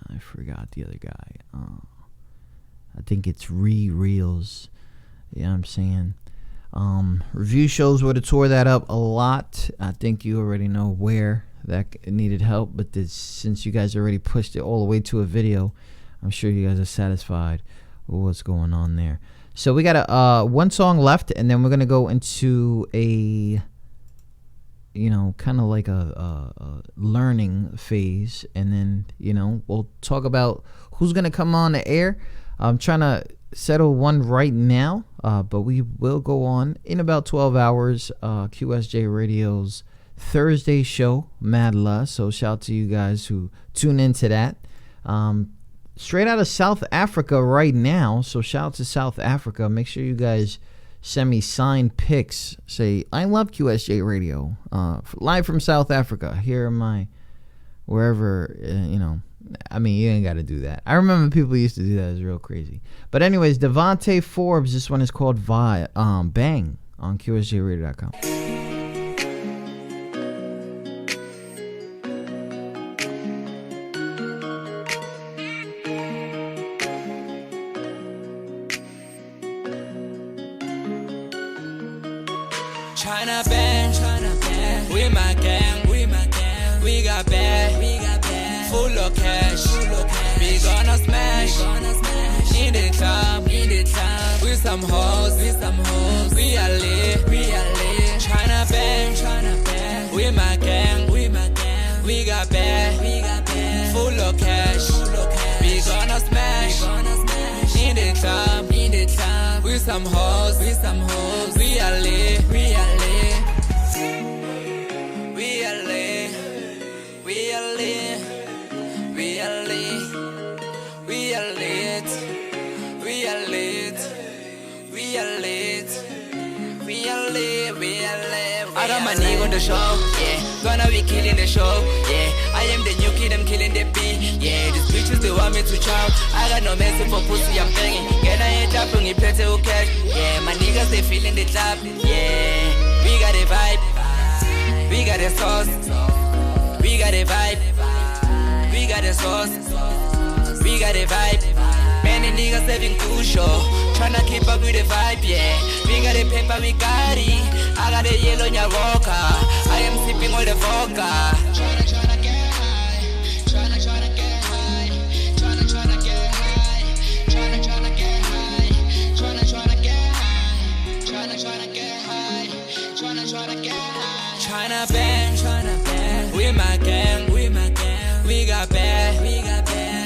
I forgot the other guy. I think it's Reels. You know what I'm saying? Review shows would have tore that up a lot. I think you already know where that needed help, but since you guys already pushed it all the way to a video, I'm sure you guys are satisfied with what's going on there. So we got a one song left, and then we're gonna go into a kind of like a learning phase, and then we'll talk about who's gonna come on the air. I'm trying to settle one right now, but we will go on in about 12 hours. QSJ Radio's Thursday show, Mad Love. So shout out to you guys who tune into that. Straight out of South Africa right now. So shout out to South Africa. Make sure you guys send me signed pics. Say, I love QSJ Radio. Live from South Africa. Here am I, wherever, I mean, you ain't got to do that. I remember people used to do that. It was real crazy. But anyways, Devontae Forbes. This one is called Bang on QSJRadio.com. China bang, we my gang, we got bag, full of cash, we gonna smash, in the club, with some hoes, we are lit, China bang, we my gang, we got bag, full of cash, we gonna smash, in the club, with some hoes, we are lit, we are lit, we are lit, we are lit, we are lit, we are lit, we are lit, we are lit, we are lit, we are lit. I got my nigga on the show, yeah. Gonna be killing the show, yeah. I am the new kid, I'm killing the beat, yeah. These bitches they want me to chow. I got no mercy for pussy, I'm banging. Get a head up and you play to cash, yeah. My niggas they feeling the clap, yeah. We got a vibe, we got a sauce, we got a vibe, we got a sauce, we got a vibe. Many niggas living crucial, tryna keep up with the vibe, yeah. We got a paper, we got it. I got a yellow Nyaroka, I am sipping all the vodka. Tryna get high, tryna get high, tryna get high, tryna get high, tryna get high, tryna get high, tryna get high. China bang, we my gang, we got bag,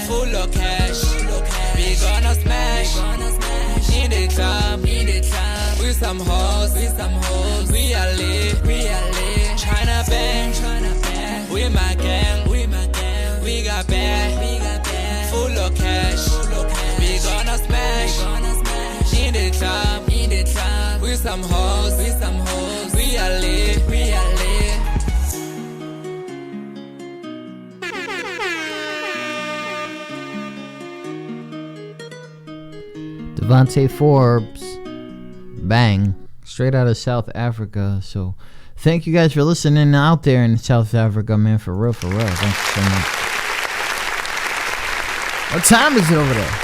full of cash, we gonna smash, in the club, with some hoes, we are lit, China bang, we my gang, we got bag, full of cash, we gonna smash, in the club, with some hoes, we are lit, we are lit. Devontae Forbes. Bang. Straight out of South Africa. So thank you guys for listening out there in South Africa, man. For real, for real. Thank you so much. What time is it over there?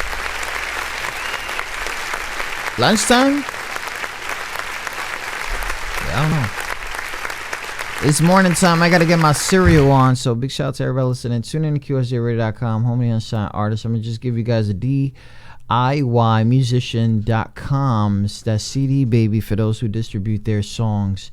Lunchtime? Yeah, I don't know. It's morning time. I got to get my cereal on. So big shout out to everybody listening. Tune in to QSJRadio.com. Home of the Unsigned Artists. I'm going to just give you guys a DIYmusician.com. That CD, baby, for those who distribute their songs.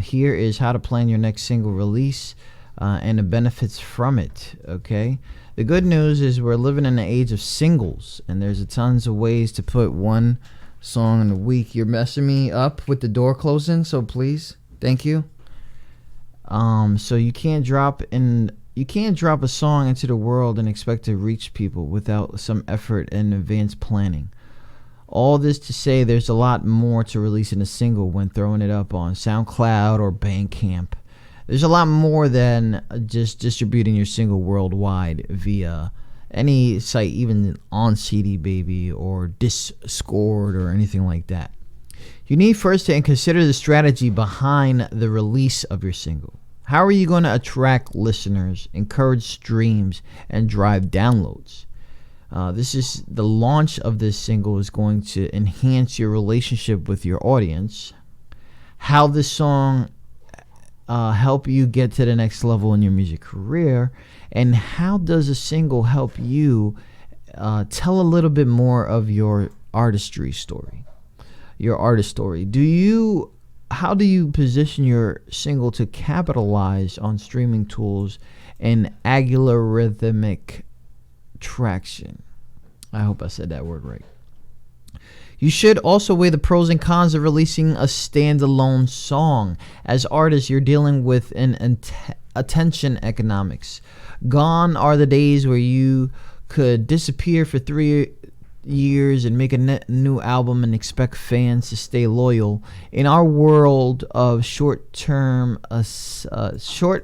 Here is how to plan your next single release and the benefits from it. Okay. The good news is we're living in the age of singles, and there's tons of ways to put one song in a week. You're messing me up with the door closing, so please, thank you. So you can't drop a song into the world and expect to reach people without some effort and advanced planning. All this to say there's a lot more to releasing a single when throwing it up on SoundCloud or Bandcamp. There's a lot more than just distributing your single worldwide via any site, even on CD Baby or Discord or anything like that. You need first to consider the strategy behind the release of your single. How are you going to attract listeners, encourage streams, and drive downloads? This is the launch of this single is going to enhance your relationship with your audience. How this song help you get to the next level in your music career, and how does a single help you tell a little bit more of your artistry story? Your artist story. How do you position your single to capitalize on streaming tools and algorithmic traction? I hope I said that word right. You should also weigh the pros and cons of releasing a standalone song. As artists, you're dealing with attention economics. Gone are the days where you could disappear for 3 years and make a new album and expect fans to stay loyal. In our world of short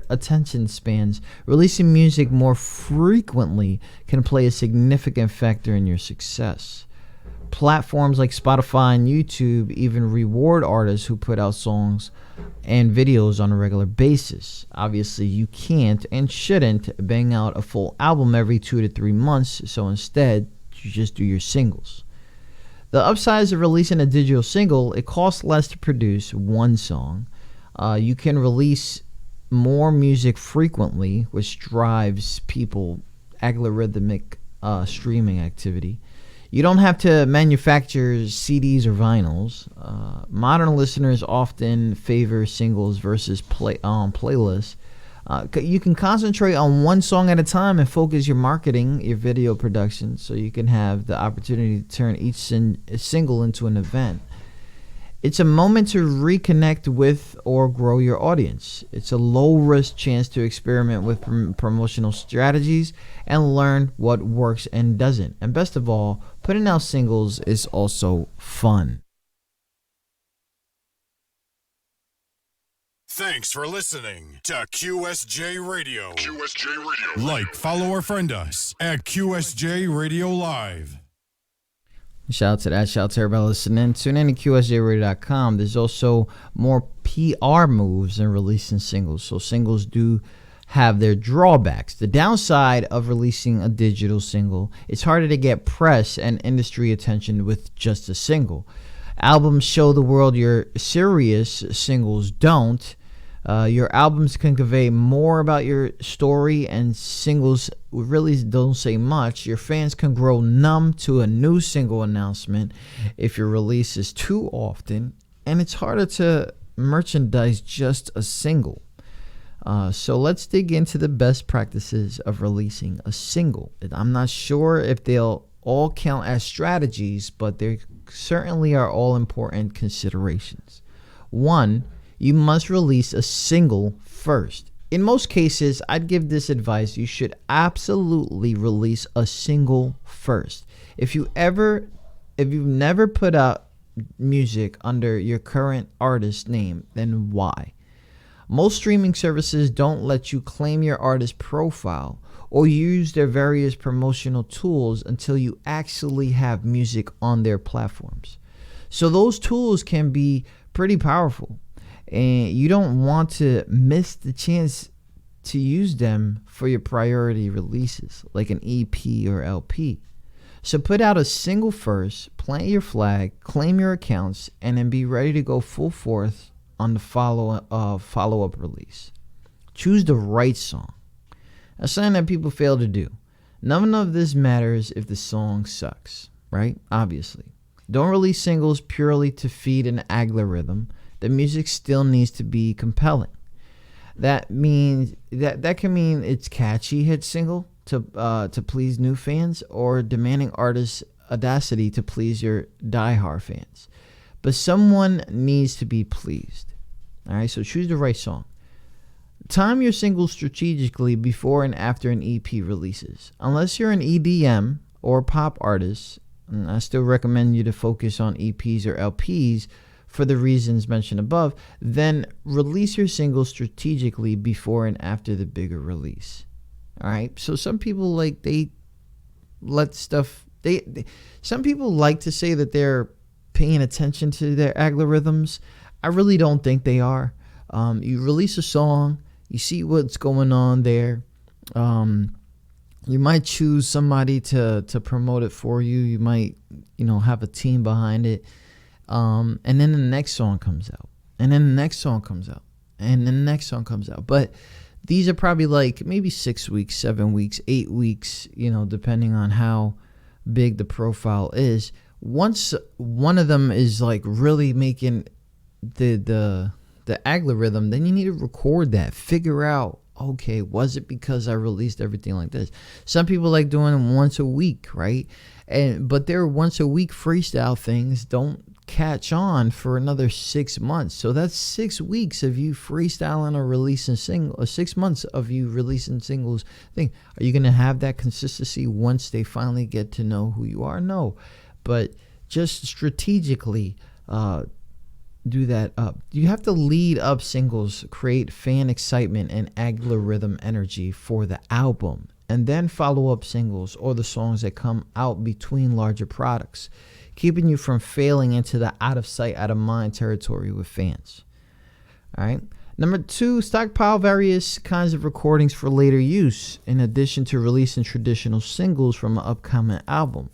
attention spans, releasing music more frequently can play a significant factor in your success. Platforms like Spotify and YouTube even reward artists who put out songs and videos on a regular basis. Obviously, you can't and shouldn't bang out a full album every 2 to 3 months, so instead, you just do your singles. The upsides of releasing a digital single, it costs less to produce one song. You can release more music frequently, which drives people algorithmic streaming activity. You don't have to manufacture CDs or vinyls. Modern listeners often favor singles versus playlists. You can concentrate on one song at a time and focus your marketing, your video production, so you can have the opportunity to turn each single into an event. It's a moment to reconnect with or grow your audience. It's a low-risk chance to experiment with promotional strategies and learn what works and doesn't. And best of all, putting out singles is also fun. Thanks for listening to QSJ Radio. QSJ Radio. Like, follow, or friend us at QSJ Radio Live. Shout out to that. Shout out to everybody listening. Tune in to QSJRadio.com. There's also more PR moves in releasing singles. So singles do have their drawbacks. The downside of releasing a digital single, it's harder to get press and industry attention with just a single. Albums show the world your serious, singles don't. Your albums can convey more about your story, and singles really don't say much. Your fans can grow numb to a new single announcement if your release is too often, and it's harder to merchandise just a single. So let's dig into the best practices of releasing a single. I'm not sure if they'll all count as strategies, but they certainly are all important considerations. 1, you must release a single first. In most cases, I'd give this advice: you should absolutely release a single first. If you've never put out music under your current artist name, then why? Most streaming services don't let you claim your artist profile or use their various promotional tools until you actually have music on their platforms. So those tools can be pretty powerful, and you don't want to miss the chance to use them for your priority releases like an EP or LP. So put out a single first, plant your flag, claim your accounts, and then be ready to go full force on the follow-up release. Choose the right song. A sign that people fail to do. None of this matters if the song sucks, right? Obviously. Don't release singles purely to feed an algorithm. The music still needs to be compelling. That means that can mean it's catchy hit single to please new fans, or demanding artist audacity to please your diehard fans. But someone needs to be pleased. All right, so choose the right song. Time your singles strategically before and after an EP releases. Unless you're an EDM or pop artist, I still recommend you to focus on EPs or LPs for the reasons mentioned above, then release your singles strategically before and after the bigger release. All right, so some people some people like to say that they're paying attention to their algorithms. I really don't think they are. You release a song, you see what's going on there. You might choose somebody to promote it for you. You might, have a team behind it. And then the next song comes out. And then the next song comes out. And then the next song comes out. But these are probably like maybe 6 weeks, 7 weeks, 8 weeks, depending on how big the profile is. Once one of them is like really making the algorithm, then you need to record that. Figure out, okay, was it because I released everything like this? Some people like doing them once a week, right? But their once a week freestyle things don't catch on for another 6 months. So that's 6 weeks of you freestyling or releasing single, or 6 months of you releasing singles thing. Are you going to have that consistency once they finally get to know who you are? No. But just strategically do that up. You have to lead up singles, create fan excitement and algorithm energy for the album, and then follow up singles or the songs that come out between larger products, keeping you from failing into the out of sight, out of mind territory with fans. All right. Number 2, stockpile various kinds of recordings for later use, in addition to releasing traditional singles from an upcoming album.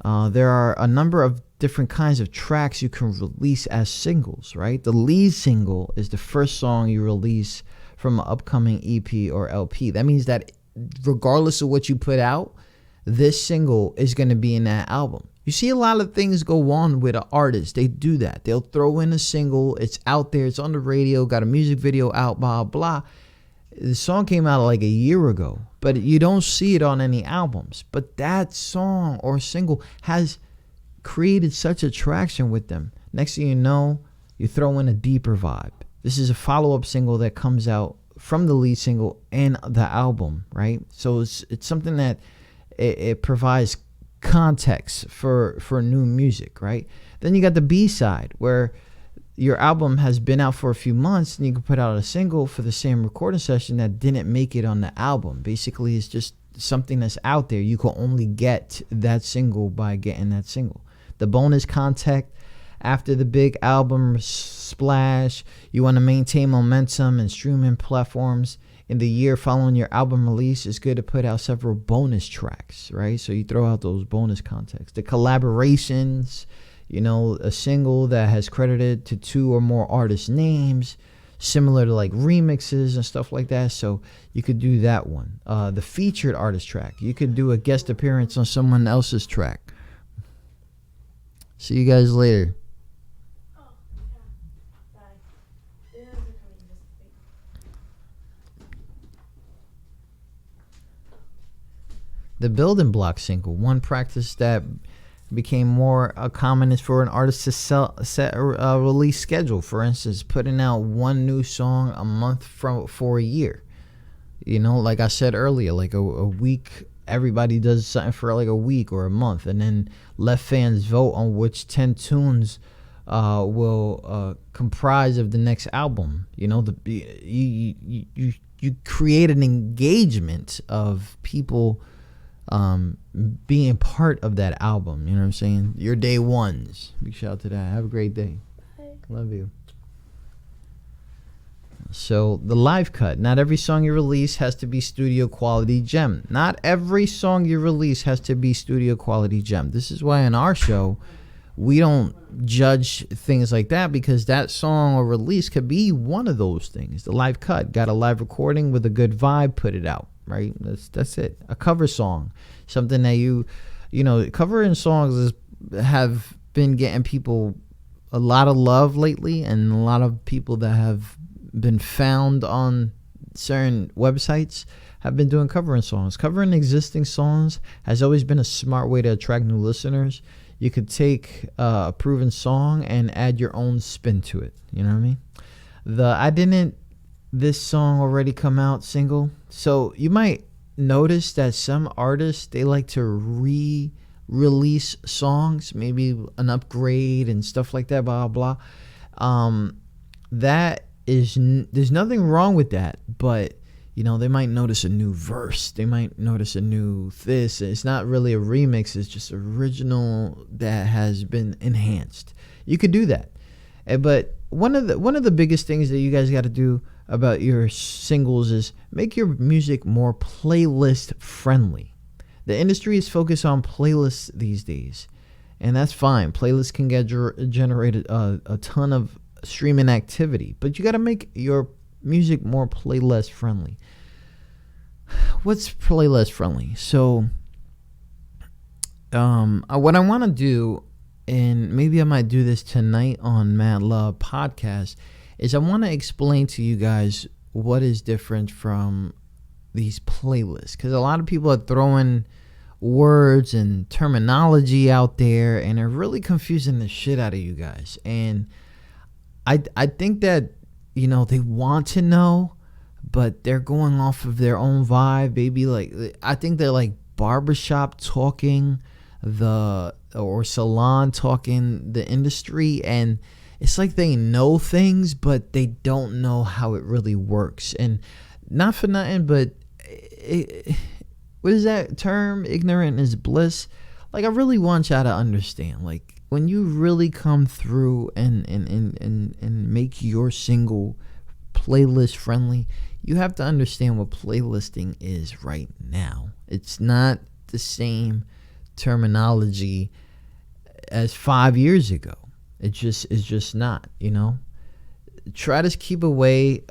There are a number of different kinds of tracks you can release as singles, right? The lead single is the first song you release from an upcoming EP or LP. That means that regardless of what you put out, this single is going to be in that album. You see a lot of things go on with an artist. They do that. They'll throw in a single. It's out there. It's on the radio. Got a music video out, blah, blah. The song came out like a year ago, but you don't see it on any albums. But that song or single has created such attraction with them. Next thing you know, you throw in a deeper vibe. This is a follow-up single that comes out from the lead single and the album, right? So it's something that it provides context for new music, right? Then you got the B-side, where your album has been out for a few months and you can put out a single for the same recording session that didn't make it on the album. Basically, it's just something that's out there. You can only get that single by getting that single. The bonus content after the big album splash, you want to maintain momentum and streaming platforms. In the year following your album release, it's good to put out several bonus tracks, right? So you throw out those bonus contexts. The collaborations, a single that has credited to 2 or more artist names, similar to like remixes and stuff like that. So you could do that one. The featured artist track, you could do a guest appearance on someone else's track. See you guys later. The building block single, one practice that became more common is for an artist to set a release schedule. For instance, putting out one new song a month for a year. Like I said earlier, like a week, everybody does something for like a week or a month, and then let fans vote on which 10 tunes will comprise of the next album. You know, you create an engagement of people being part of that album. You know what I'm saying? Your day ones. Big shout out to that. Have a great day. Love you. So the live cut. Not every song you release has to be studio quality gem. Not every song you release has to be studio quality gem. This is why in our show we don't judge things like that, because that song or release could be one of those things. The live cut, got a live recording with a good vibe, put it out, right? That's it. A cover song, something that you know, covering songs have been getting people a lot of love lately, and a lot of people that have been found on certain websites have been doing covering songs. Covering existing songs has always been a smart way to attract new listeners. You could take a proven song and add your own spin to it. You know what I mean? I Didn't This Song Already Come Out single. So you might notice that some artists, they like to re-release songs, maybe an upgrade and stuff like that, blah, blah, blah. There's nothing wrong with that, but you know, they might notice a new verse. They might notice a new this. It's not really a remix. It's just original that has been enhanced. You could do that. But one of the biggest things that you guys got to do about your singles is make your music more playlist friendly. The industry is focused on playlists these days, and that's fine. Playlists can get generated a ton of streaming activity, but you got to make your music more playlist friendly. What's playlist friendly? So what I want to do, and maybe I might do this tonight on Mad Love podcast, is I want to explain to you guys what is different from these playlists, because a lot of people are throwing words and terminology out there and are really confusing the shit out of you guys. And I think that, you know, they want to know, but they're going off of their own vibe, baby. Like, I think they're like barbershop talking or salon talking the industry, and it's like they know things, but they don't know how it really works. And not for nothing, but what is that term? Ignorant is bliss. Like, I really want y'all to understand, like, when you really come through and make your single playlist friendly, you have to understand what playlisting is right now. It's not the same terminology as 5 years ago. It's just not, you know. Try to keep away,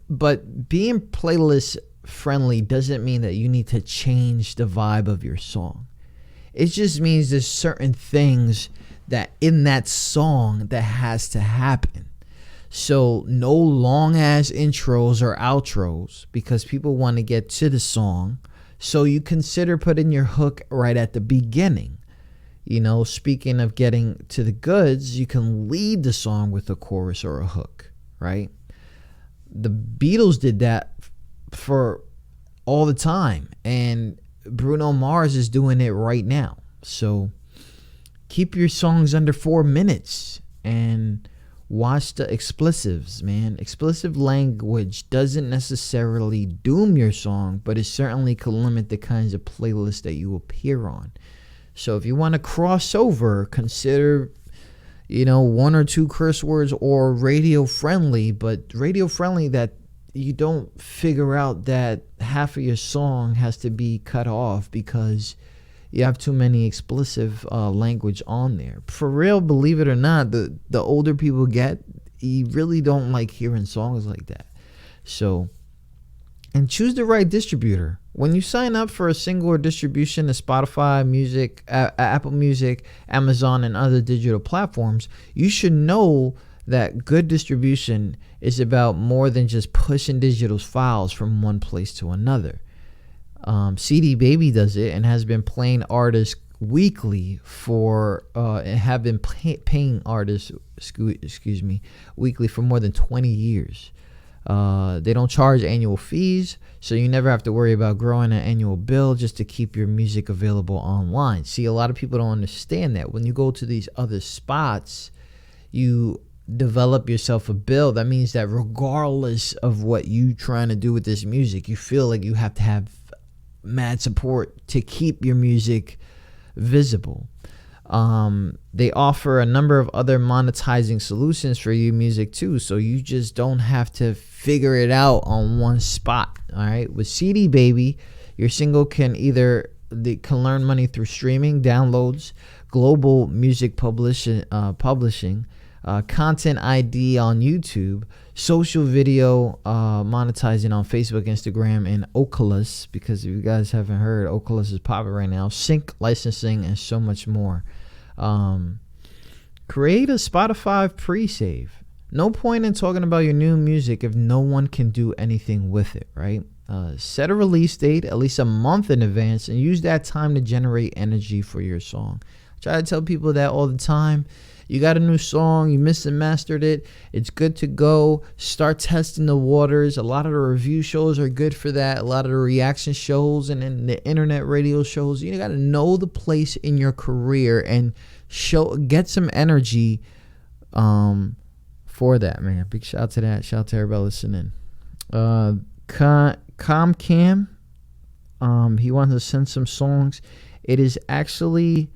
but being playlist friendly doesn't mean that you need to change the vibe of your song. It just means there's certain things that in that song that has to happen. So no long ass intros or outros, because people want to get to the song. So you consider putting your hook right at the beginning. You know, speaking of getting to the goods, you can lead the song with a chorus or a hook, right? The Beatles did that for all the time, and Bruno Mars is doing it right now. So keep your songs under 4 minutes and watch the expletives, man. Explicit language doesn't necessarily doom your song, but it certainly can limit the kinds of playlists that you appear on. So if you want to cross over, consider, you know, 1 or 2 curse words, or radio friendly, but radio friendly that you don't figure out that half of your song has to be cut off because you have too many explicit language on there. For real, believe it or not, the older people get, you really don't like hearing songs like that. So, and choose the right distributor. When you sign up for a single or distribution to Spotify, Music, Apple Music, Amazon, and other digital platforms, you should know that good distribution is about more than just pushing digital files from one place to another. CD Baby does it and has been playing artists weekly for have been paying artists weekly for more than 20 years. They don't charge annual fees, so you never have to worry about growing an annual bill just to keep your music available online. See, a lot of people don't understand that. When you go to these other spots, you develop yourself a build, that means that regardless of what you trying to do with this music, you feel like you have to have mad support to keep your music visible. They offer a number of other monetizing solutions for your music too, so you just don't have to figure it out on one spot. All right, with CD Baby, your single can learn money through streaming, downloads, global music publishing, content ID on YouTube, social video monetizing on Facebook, Instagram, and Oculus, because if you guys haven't heard, Oculus is popping right now, sync licensing, and so much more. Create a Spotify pre-save. No point in talking about your new music if no one can do anything with it, right? Set a release date at least a month in advance and use that time to generate energy for your song. I try to tell people that all the time. You got a new song, you mixed and mastered it, it's good to go. Start testing the waters. A lot of the review shows are good for that. A lot of the reaction shows and then the internet radio shows. You got to know the place in your career and get some energy for that, man. Big shout out to that. Shout out to everybody listening. Comcam, he wants to send some songs. It is actually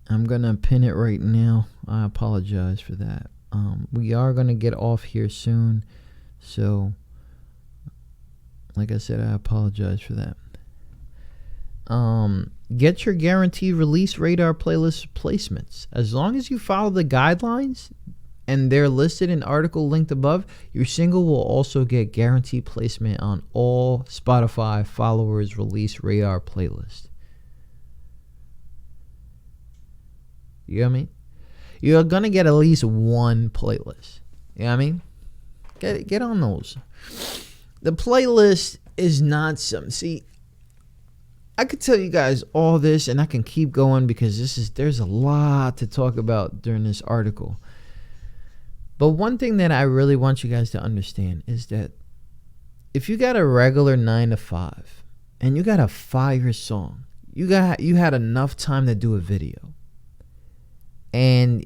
I'm gonna pin it right now. I apologize for that. We are gonna get off here soon, so like I said, I apologize for that. Get your guaranteed release radar playlist placements. As long as you follow the guidelines and they're listed in article linked above, your single will also get guaranteed placement on all Spotify followers release radar playlists. You know what I mean? You're gonna get at least one playlist. You know what I mean? Get on those. The playlist is not some. See, I could tell you guys all this, and I can keep going because there's a lot to talk about during this article. But one thing that I really want you guys to understand is that if you got a regular 9 to 5 and you got a fire song, you had enough time to do a video, and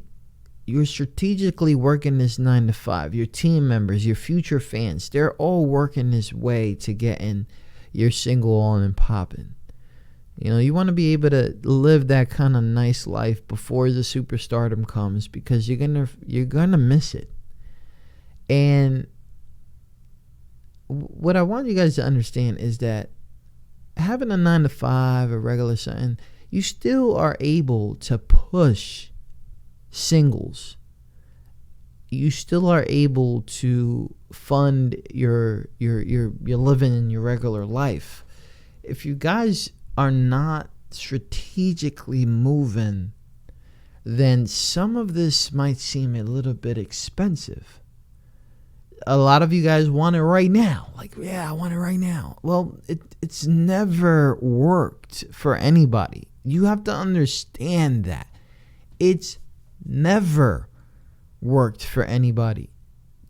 you're strategically working this 9 to 5, your team members, your future fans, they're all working this way to getting your single on and popping. You know, you want to be able to live that kind of nice life before the superstardom comes, because you're gonna miss it. And what I want you guys to understand is that having a 9 to 5, a regular something, you still are able to push singles. You still are able to fund your living in your regular life. If you guys are not strategically moving, then some of this might seem a little bit expensive. A lot of you guys want it right now. Like, yeah, I want it right now. Well, it's never worked for anybody. You have to understand that. It's never worked for anybody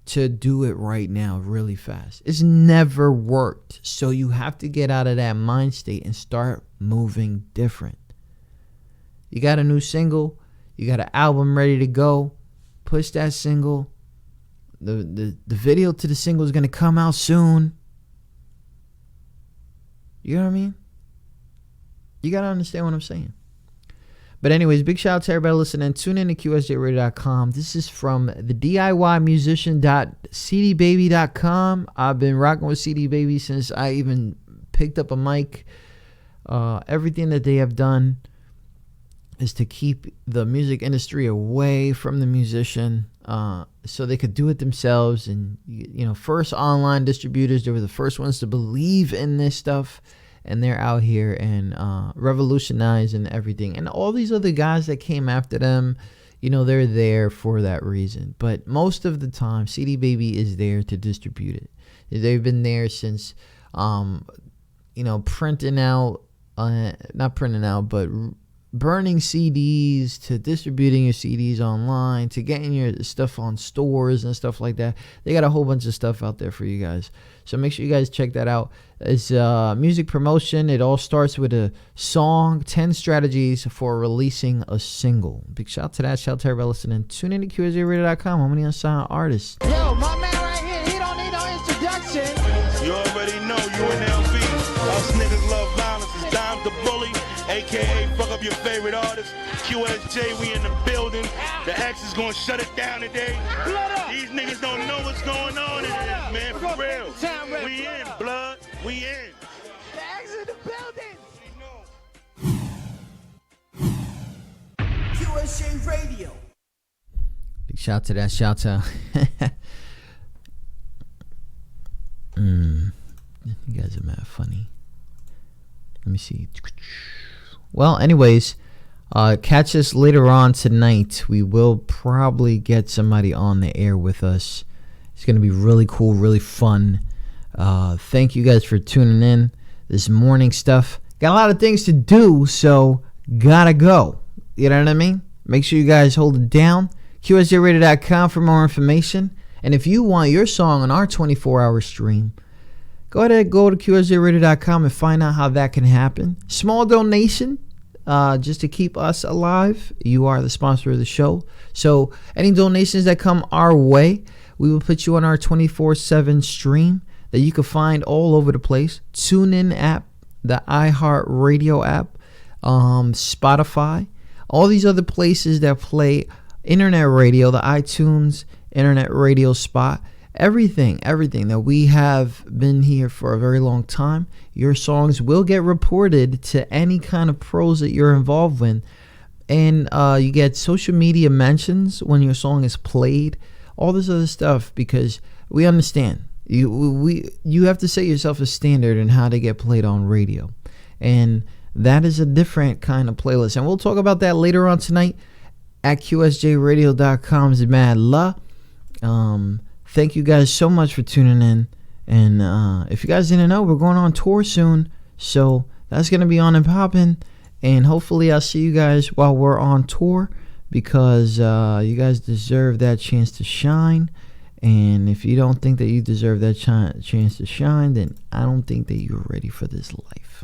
to do it right now really fast. It's never worked. So you have to get out of that mind state and start moving different. You got a new single, you got an album ready to go, push that single. The video to the single is going to come out soon. You know what I mean? You got to understand what I'm saying. But anyways, big shout out to everybody listening. Tune in to QSJRadio.com. This is from the DIYmusician.cdbaby.com. I've been rocking with CD Baby since I even picked up a mic. Everything that they have done is to keep the music industry away from the musician, so they could do it themselves. And, you know, first online distributors, they were the first ones to believe in this stuff. And they're out here and revolutionizing everything. And all these other guys that came after them, you know, they're there for that reason. But most of the time, CD Baby is there to distribute it. They've been there since, printing out, not printing out, but burning CDs to distributing your CDs online to getting your stuff on stores and stuff like that. They got a whole bunch of stuff out there for you guys. So make sure you guys check that out. It's music promotion. It all starts with a song, 10 strategies for releasing a single. Big shout out to that. Shout out to everybody listening. Tune in to QSJRadio.com. How many unsigned artists? Yo, my man right here, he don't need no introduction. You already know, UNLV. Us niggas love violence. It's Dime the Bully, a.k.a. fuck up your favorite artist. QSJ, we in the building. The X is gonna shut it down today. These niggas don't know what's going on in this, man, for real. We in, blood. We in. The X in the building. QSJ Radio. Big shout out to that. Shout out. You guys are mad funny. Let me see. Well, anyways, catch us later on tonight. We will probably get somebody on the air with us. It's going to be really cool, really fun. Thank you guys for tuning in this morning stuff. Got a lot of things to do, so gotta go. You know what I mean? Make sure you guys hold it down. QSJRadio.com for more information. And if you want your song on our 24-hour stream, go ahead, go to QSJRadio.com and find out how that can happen. Small donation, just to keep us alive. You are the sponsor of the show. So any donations that come our way, we will put you on our 24/7 stream that you can find all over the place. TuneIn app, the iHeartRadio app, Spotify, all these other places that play internet radio, the iTunes internet radio spot. Everything that we have been here for a very long time. Your songs will get reported to any kind of pros that you're involved with. And you get social media mentions when your song is played. All this other stuff, because we understand. You have to set yourself a standard in how to get played on radio. And that is a different kind of playlist. And we'll talk about that later on tonight at QSJRadio.com's Mad La. Thank you guys so much for tuning in. And if you guys didn't know, we're going on tour soon. So that's going to be on and popping. And hopefully I'll see you guys while we're on tour, because you guys deserve that chance to shine. And if you don't think that you deserve that chance to shine, then I don't think that you're ready for this life.